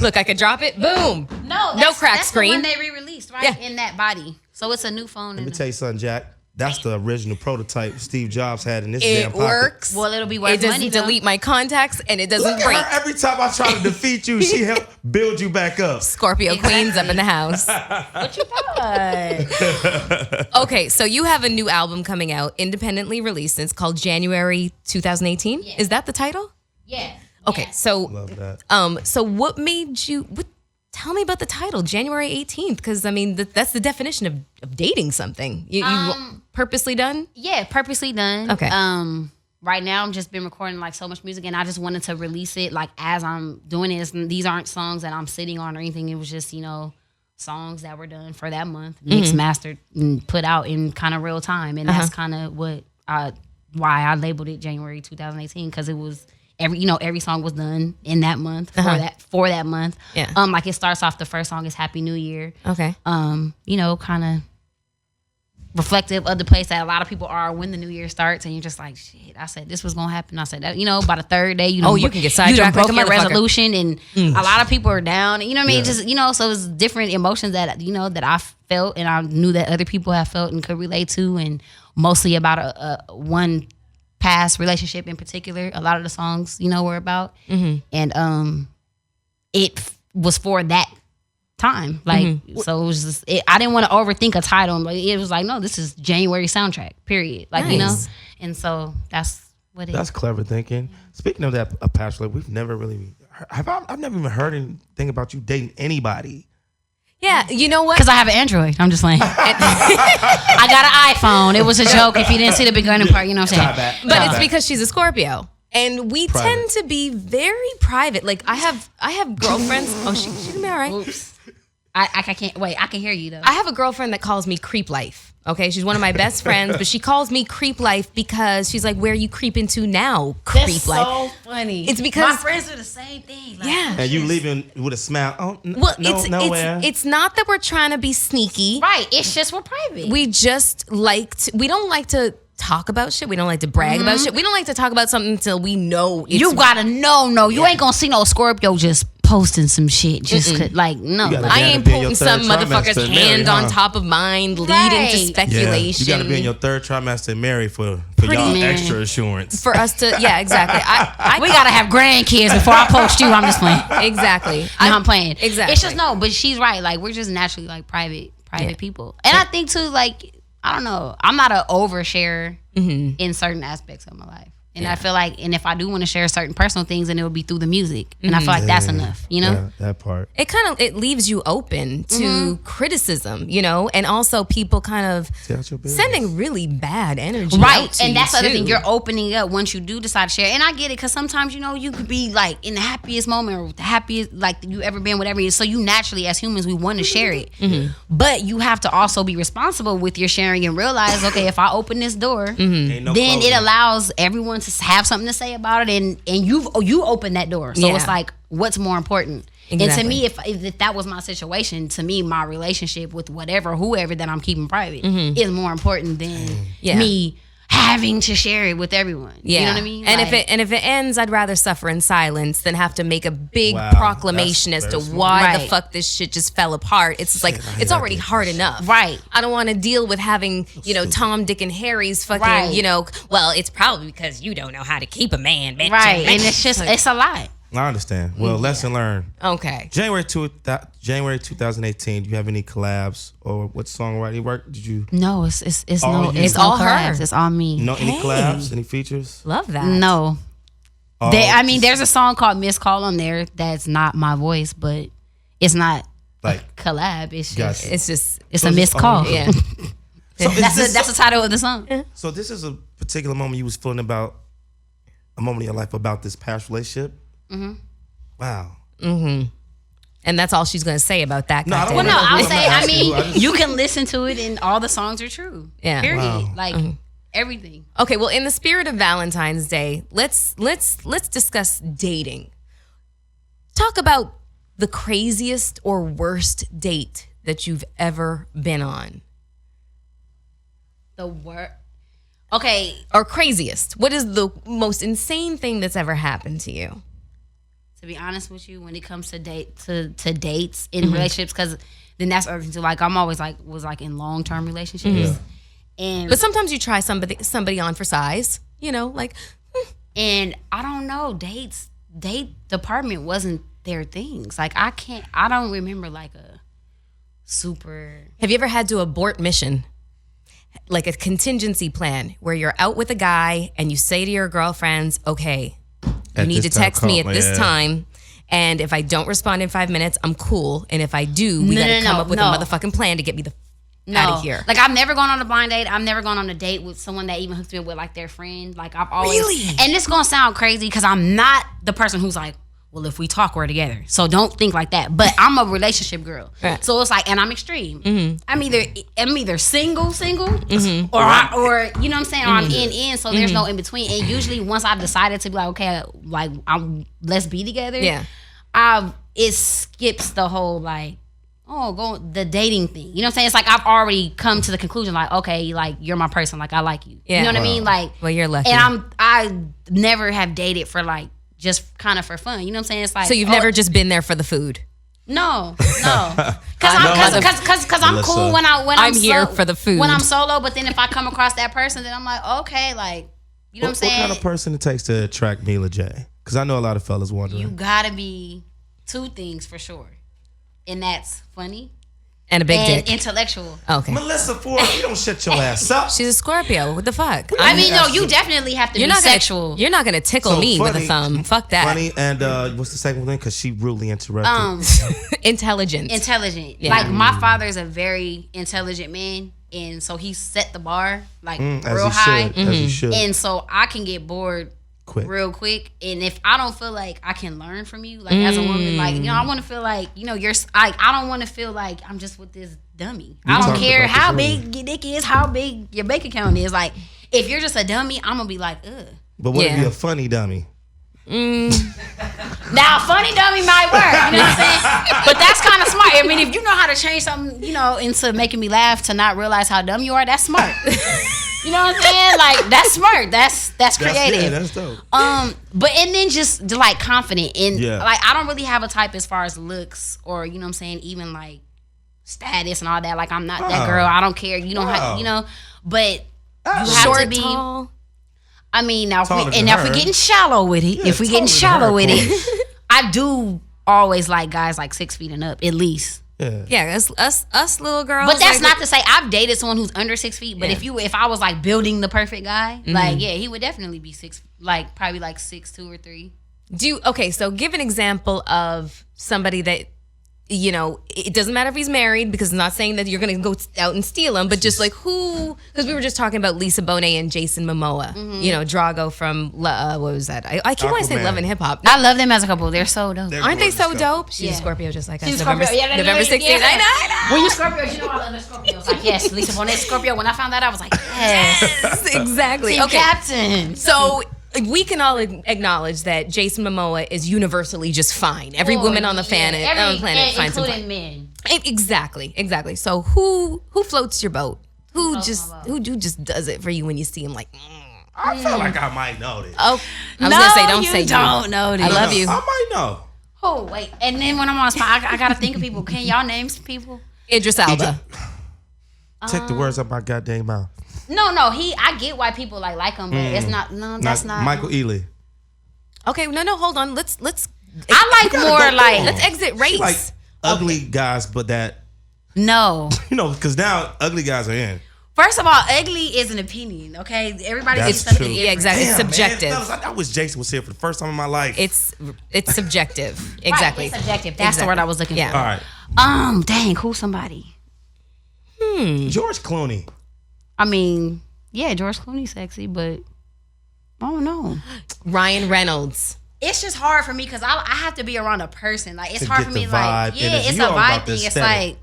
Look, I could drop it. Boom. No crack that's screen. the one they re-released, right? Yeah. In that body. So it's a new phone. Let me tell you something, Jack. That's the original prototype Steve Jobs had in this damn It pocket. works. Well, it'll be It worth doesn't money, though. delete my contacts, and it doesn't Look break. at her. Every time I try to defeat you, she help build you back up. Scorpio Queen's up in the house. What you thought? Okay, so you have a new album coming out, independently released. It's called January 2018. Yeah. Is that the title? Yeah. Okay, so Love that. so what made you? Tell me about the title, January 18th, because I mean that's the definition of dating something. You purposely done? Yeah, purposely done. Okay. Right now I'm just been recording like so much music, and I just wanted to release it like as I'm doing it. These aren't songs that I'm sitting on or anything. It was just, songs that were done for that month, mixed, mastered, and put out in kind of real time. And that's kind of why I labeled it January 2018, because it was every song was done in that month for that month. Yeah. Like it starts off, the first song is Happy New Year. Okay. Kind of reflective of the place that a lot of people are when the new year starts, and you're just like, shit, I said this was gonna happen. I said that, by the third day, you can get sidetracked broke like a your motherfucker. resolution, and a lot of people are down. You know what I mean? Yeah. Just so it's different emotions that that I felt, and I knew that other people have felt and could relate to, and mostly about a one past relationship in particular. A lot of the songs, were about, and it was for that time, so it was just, I didn't want to overthink a title. Like, it was like, no, this is January soundtrack, period. Like, Nice. and so that's what it That's clever thinking. Speaking of that, Pastor, we've never really I've never even heard anything about you dating anybody. Yeah, you know what? because I have an Android. I'm just playing. I got an iPhone. It was a joke. If you didn't see the beginning part, you know what I'm saying. But it's because she's a Scorpio. And we Private. tend to be very private. Like I have girlfriends. Oh, she can be all right. Oops. I can't wait. I can hear you though. I have a girlfriend that calls me Creep Life. Okay, she's one of my best friends, but she calls me Creep Life because she's like, "Where are you creeping to now, Creep That's Life?" so funny. It's because my friends do the same thing. Like, Yeah. And you leaving with a smile. Oh, Well, nowhere. it's not that we're trying to be sneaky. right. It's just we're private. We just we don't like to talk about shit. We don't like to brag about shit. We don't like to talk about something until we know it's you gotta know. No, you ain't gonna see no Scorpio just posting some shit. Just like no. You gotta I be ain't in your putting third some motherfucker's trimester, hand Mary, on huh? top of mine, leading to Right. Yeah, speculation. you got to be in your third trimester and married for Pretty y'all man. extra assurance. for us to, yeah, exactly. we gotta have grandkids before I post you. I'm just playing. Exactly. I'm playing. Exactly. It's just no, but she's right. Like we're just naturally like private people, and I think too. Like I don't know. I'm not an oversharer in certain aspects of my life, and I feel like, and if I do want to share certain personal things, then it would be through the music, and I feel like that's enough. Yeah, that part. It leaves you open to criticism, and also people kind of Stay out your business. sending really bad energy. Right, out to and you that's the other too. thing. You're opening up once you do decide to share, and I get it because sometimes you could be like in the happiest moment or the happiest like you ever been, whatever it is. So you naturally, as humans, we want to share it, but you have to also be responsible with your sharing and realize, okay, if I open this door, Ain't no then it closing. allows everyone to have something to say about it, and you open that door. So Yeah. it's like, what's more important? Exactly. And to me, if that was my situation, to me, my relationship with whoever that I'm keeping private is more important than Yeah. me having to share it with everyone. Yeah. You know what I mean? And Like, if it ends, I'd rather suffer in silence than have to make a big Wow, proclamation as that's to very smart. why the Right. fuck this shit just fell apart. It's like I it's hate already that. hard enough. Right. I don't want to deal with having, Tom, Dick, and Harry's fucking, Right. well, it's probably because you don't know how to keep a man, bitch. right. And it's a lot. I understand. Well, lesson learned. Okay. January 2018. Do you have any collabs or what songwriting work did you? No, it's All you? It's all her. collabs. It's all me. No, any collabs? Any features? Love that. No. Oh, There's a song called Miss Call on there that's not my voice, but it's not like collab. It's just Gotcha. It's just it's a missed call. yeah. So That's the title of the song. So this is a particular moment you was feeling about, a moment in your life about this past relationship? Mm-hmm. Wow. Mm-hmm. And that's all she's going to say about that. No, I don't Well, no, I'll say, I mean, I just- you can listen to it and all the songs are true. Yeah. Period. Wow. Like, everything. Okay, well, in the spirit of Valentine's Day, let's discuss dating. Talk about the craziest or worst date that you've ever been on. The word. Okay. Or craziest. What is the most insane thing that's ever happened to you? To be honest with you, when it comes to dates in relationships, because then that's urgent too. Like, I'm always was in long-term relationships. And But sometimes you try somebody on for size, like. And I don't know, date department wasn't their things. Like, I don't remember like a super. Have you ever had to abort mission? Like a contingency plan where you're out with a guy and you say to your girlfriends, okay, you need to text me at this time. And if I don't respond in 5 minutes, I'm cool. And if I do, we got to come up with a motherfucking plan to get me the out of here. Like, I've never gone on a blind date. I've never gone on a date with someone that even hooks me up with like their friend. Like, I've always. Really? And it's going to sound crazy because I'm not the person who's like, well, if we talk, we're together. So don't think like that. But I'm a relationship girl. Right. So it's like, and I'm extreme. Mm-hmm. I'm either single, Mm-hmm. or you know what I'm saying, or I'm in. So there's no in between. And usually once I've decided to be like, okay, like let's be together. Yeah. It skips the whole like, go the dating thing. You know what I'm saying? It's like I've already come to the conclusion like, okay, like you're my person. Like I like you. Yeah. You know what I mean? Like, well, you're lucky. And I never have dated for like just kind of for fun. You know what I'm saying? It's like, so you've never just been there for the food. No, because I'm cool when I'm here for the food when I'm solo. But then if I come across that person, then I'm like, okay, like you know what I'm saying. What kind of person it takes to attract Mila J? Because I know a lot of fellas wondering. You gotta be two things for sure, and that's funny and a big and dick, intellectual. Okay, Melissa Ford, you don't shut your ass up. She's a Scorpio. What the fuck? I mean, no, you definitely have to be sexual. You're not gonna tickle me with a thumb. Fuck that. Funny and what's the second thing? Because she rudely interrupted. Intelligent. Yeah. Like my father is a very intelligent man, and so he set the bar like real high. As he should. And so I can get bored real quick, and if I don't feel like I can learn from you, like as a woman, like I want to feel like I don't want to feel like I'm just with this dummy. I don't care how big your dick is, how big your bank account is. Like if you're just a dummy, I'm gonna be like, ugh. But what if you're a funny dummy? Now, funny dummy might work, you know what I'm saying? But that's kind of smart. I mean, if you know how to change something, into making me laugh to not realize how dumb you are, that's smart. You know what I'm saying? Like, that's smart. That's creative. That's dope. But and then just like confident and like I don't really have a type as far as looks or you know what I'm saying, even like status and all that. Like I'm not that girl. I don't care. You don't have but you have to be tall. I mean, now if we're getting shallow with it, I do always like guys like 6 feet and up, at least. Yeah, us little girls. But that's not to say I've dated someone who's under 6 feet. But if I was like building the perfect guy, like he would definitely be probably like 6'2" or 3. So give an example of somebody that. It doesn't matter if he's married because I'm not saying that you're going to go out and steal him, but just like who, because we were just talking about Lisa Bonet and Jason Momoa, Drago from, what was that? I keep wanting to say Love and Hip Hop. I love them as a couple. They're so dope. Aren't they so dope? She's a Scorpio just like us. November 16th. I know. When you're Scorpio, you know I love the Scorpios. Like, yes, Lisa Bonet Scorpio. When I found that, I was like, yes. Exactly. Team Captain. So we can all acknowge that Jason Momoa is universally just fine. Every woman on the planet finds him fine. Men. Exactly. So who floats your boat? Who just does it for you when you see him? Like, I feel like I might know this. Oh, I was gonna say, don't say you don't know this. I love you. I might know. Oh wait, and then when I'm on spot, I gotta think of people. Can y'all name some people? Idris Elba. Take the words out my goddamn mouth. No, I get why people like him, but it's not. No, that's not Michael Ealy. Okay, no, hold on. Let's. I like more like. Let's exit race. Like ugly guys, but that. No. Because now ugly guys are in. First of all, ugly is an opinion. Okay, everybody gets something. Yeah, exactly. It's subjective. Man, I wish Jason was here for the first time in my life. It's subjective. Exactly. Right, it's subjective. That's the word I was looking for. All right. Dang, who's somebody? George Clooney. I mean, yeah, George Clooney sexy, but I don't know. Ryan Reynolds. It's just hard for me because I have to be around a person. Like, it's To hard get for me. the Like, vibe. yeah, And it's a you all vibe about the thing. It's aesthetic. like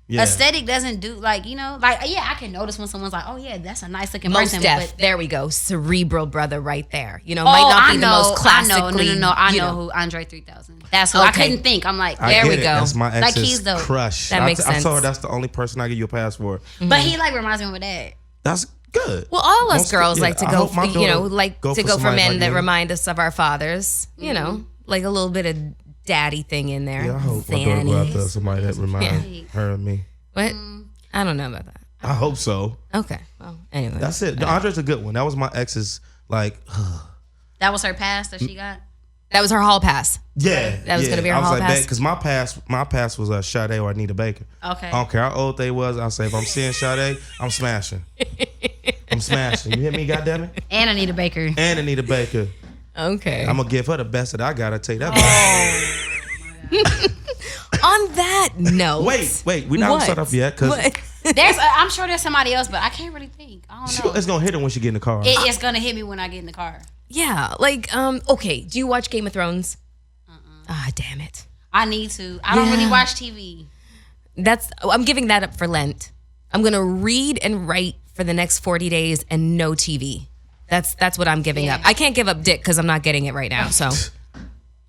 Yeah. aesthetic doesn't do like, you know, like, yeah, I can notice when someone's like, oh yeah, that's a nice looking Most person. Def. But There we go. Cerebral brother right there. You know, might not be the most classically. No, I you know who Andre 3000. That's who I Okay. couldn't think. I'm like, I There get we it. go. That's my Like, ex's he's the- crush. That makes I sense. told her that's the only person I give you a pass for. but he like reminds me of my dad. That's good. Well, all us Most- girls yeah, like to I go, hope my you know, daughter like go to for go for somebody men like that him. remind us of our fathers. You know, like a little bit of daddy thing in there. Yeah, I hope my daughter go after Zannies. somebody that reminds her of me. What? I don't know about that. I hope so. Okay. Well, anyway. That's it. Andre's a good one. That was my ex's, like, That was her past that she got. That was her hall pass. yeah. That was gonna be her I was hall like, pass? because my pass was Sade or Anita Baker. Okay. I don't care how old they was. I say, if I'm seeing Sade, I'm smashing. I'm smashing. You hear me, goddammit? And Anita Baker. And Anita Baker. Okay. I'm going to give her the best that I got to take that back. On that note. Wait. We're not going to start off yet because I'm sure there's somebody else, but I can't really think. I don't know. it's going to hit her when she get in the car. It's gonna hit me when I get in the car. Yeah. Like, okay. Do you watch Game of Thrones? Ah, damn it. I need to. I don't really Yeah. watch TV. I'm giving that up for Lent. I'm gonna read and write for the next 40 days and no TV. That's what I'm giving up. I can't give up dick because I'm not getting it right now. So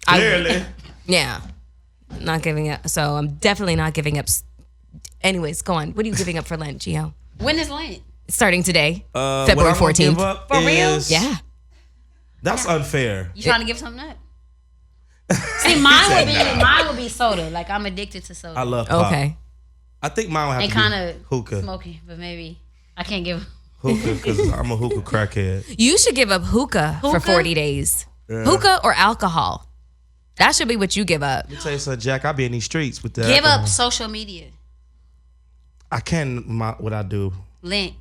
Clearly. yeah, not giving up. So I'm definitely not giving up. Anyways, go on. What are you giving up for Lent, Gio? When is Lent? It's starting today, What February I'm gonna 14th. give up For real? is- Yeah. That's unfair. You trying to give something up? See, mine would be soda. Like, I'm addicted to soda. I love pop. Okay. I think mine would have and to kind be of hookah. smoking, but maybe I can't give. Hookah, because I'm a hookah crackhead. You should give up hookah for Hookah? 40 days. Hookah or alcohol. That should be what you give up. Let me tell you something, Jack. I be in these streets with that. Give up social media. I can what I do. Lent.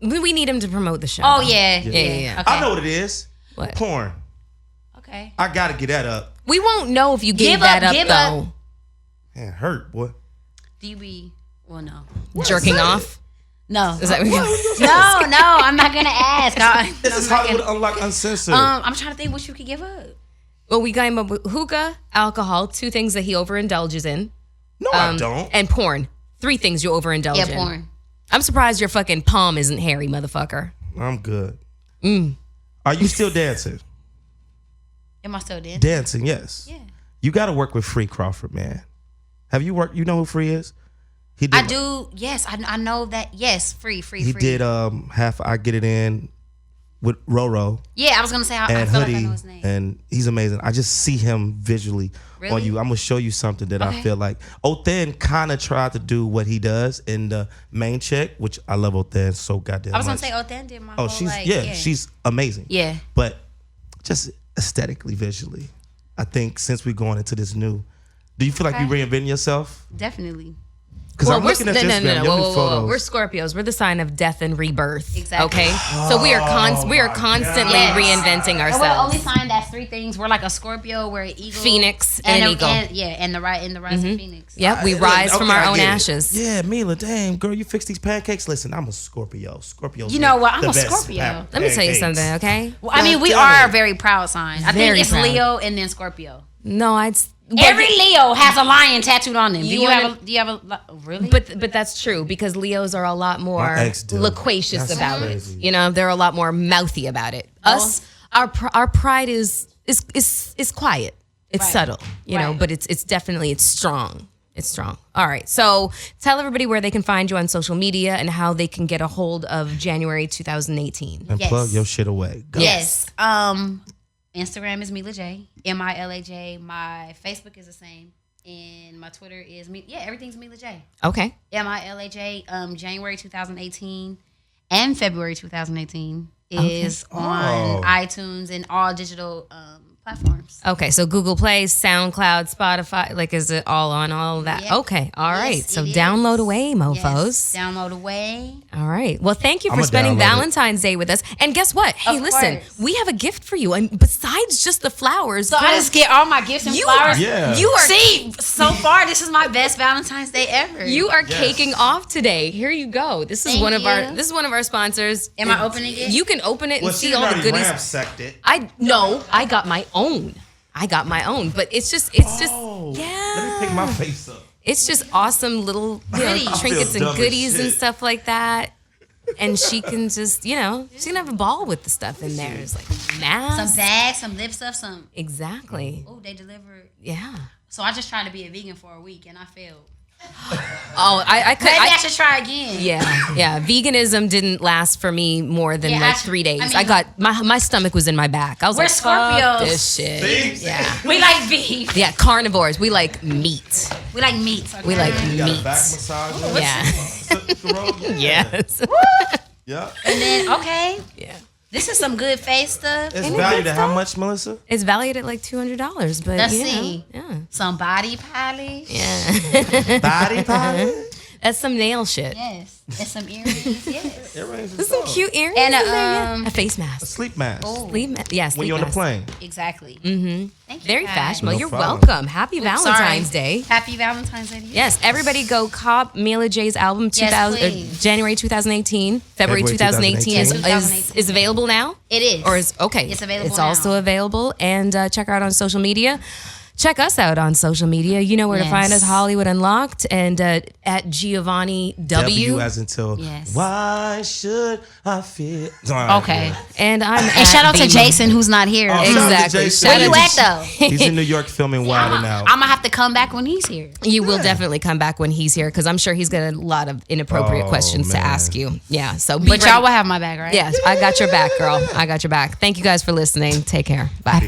We need him to promote the show. Oh yeah, yeah. yeah. Okay. I know what it is. What? Porn. Okay. I gotta get that up. We won't know if you gave Give that up, up, give though. up. Man, hurt, boy. Do you be? Well, no. Jerking Say off. No. Is that what you're No. I'm not gonna ask. This is Hollywood Unlocked Uncensored. I'm trying to think what you could give up. Well, we got him up with hookah, alcohol, 2 things that he overindulges in. No, I don't. And porn. 3 things you overindulge in. Yeah, porn. I'm surprised your fucking palm isn't hairy, motherfucker. I'm good. Are you still dancing? Am I still dancing? Dancing, yes. Yeah. You got to work with Free Crawford, man. Have you worked? You know who Free is? He did. I do. Yes, I know that. Yes, free. He did half. I Get It In with Roro Yeah, I was gonna say I and feel like I Hoodie, know his name. and he's amazing. I just see him visually on Really? you. I'm gonna show you something that I Okay. feel like Othen kind of tried to do what he does in the Main Check, which I love Othen so goddamn I was much. gonna say, oh, that did my Oh, whole she's like, she's amazing. Yeah. But just aesthetically, visually, I think since we're going into this new, do you feel like Okay. you reinventing yourself? Definitely. Because I'm looking at no, your no, Instagram, no, your whoa, new whoa, whoa. photos. We're Scorpios. We're the sign of death and rebirth. Exactly. Okay, so we are constantly Yes. reinventing And we're the only ourselves. sign that's 3 things. We're like a Scorpio, we're an eagle, Phoenix, and an eagle. And the rising Phoenix. Yep, we rise from our own ashes. Yeah, Mila, damn, girl, you fix these pancakes. Listen, I'm a Scorpio. Scorpios. You know what? I'm the a best Scorpio. Let me tell you pancakes. something, okay? Well, I mean, we damn are it. a very proud sign. I Very think it's proud. Leo and then Scorpio. No, Every Leo has a lion tattooed on them. Do You you wanna- have a really? But that's true because Leos are a lot more My ex do. loquacious That's about crazy. it. You know, they're a lot more mouthy about it. Us, our pride is quiet. It's Right. subtle, you know, Right. but it's definitely strong. It's strong. All right. So tell everybody where they can find you on social media and how they can get a hold of January 2018. And Yes. plug your shit away. Go. Yes. Instagram is Mila J, MILAJ. My Facebook is the same, and my Twitter is everything's Mila J, Okay. MILAJ. January 2018 and February 2018 is on iTunes and all digital platforms. Okay, so Google Play, SoundCloud, Spotify, like is it all on all of that? Yep. Okay, all right. Yes, So it download is. away, mofos. Yes, download away. All right. Well, thank you for I'ma spending download it. Valentine's Day with us. And guess what? Hey, Of listen, course. we have a gift for you. And besides just the flowers, So I just get all my gifts and You flowers. Yeah. you are See, so far this is my best Valentine's Day ever. you are Yes. caking off today. Here you go. This is Thank one of our you. this is one of our sponsors. Am I opening it? You can open it Well, and she see all the already goodies. ransacked it. I got my own. But it's just Oh, yeah. Let me pick my face up. It's just awesome little trinkets feel and dumb as goodies and shit. stuff like that. And she can just, she can have a ball with the stuff in there. It's like masks. some bags, some lip stuff, some. Exactly. Oh, they delivered. Yeah. So I just tried to be a vegan for a week and I failed. Oh, I could. Maybe I should try again. Yeah. Veganism didn't last for me more than Yeah, like I- 3 days. I mean- I got my stomach was in my back. I was We're like, fuck Scorpios. this shit. See? Yeah. We like beef. Yeah, carnivores. We like meat. We like meats. Okay? We like You got a meat. back massage. Yeah. Yes. Yeah. And then okay, Yeah. this is some good face stuff. It's valued at how much, Melissa? It's valued at like $200, but Let's you know, see. yeah. Some body polish. Yeah. Body polish. That's some nail shit. Yes. And some earrings. Yes. Earrings There's some cute earrings And in there, yeah. a a face mask. sleep mask. Sleep When sleep you're on the mask. plane. Exactly. Mm-hmm. Thank you. Very guys. fashionable. No You're problem. welcome. Happy Oops, Valentine's sorry. Day. Happy Valentine's Day to you. Yes, everybody go cop Mila J's album please. January 2018. February February 2018 is 2018. is available now? It is. Or is okay. It's available It's now. also available and check her out on social media. Check us out on social media. You know where to Yes. find us, Hollywood Unlocked, and at Giovanni W. as until. Yes. Why should I feel? Okay. And I'm And shout out to B-Mo. Jason who's not here. Oh, shout out to Exactly. Jason. Where you Shout at out though? He's in New York filming Wild and Out. I'm gonna have to come back when he's here. You will definitely come back when he's here because I'm sure he's got a lot of inappropriate Oh, questions to man. ask you. Yeah. So be But ready. y'all will have my back, right? Yes, I got your back, girl. I got your back. Thank you guys for listening. Take care. Bye.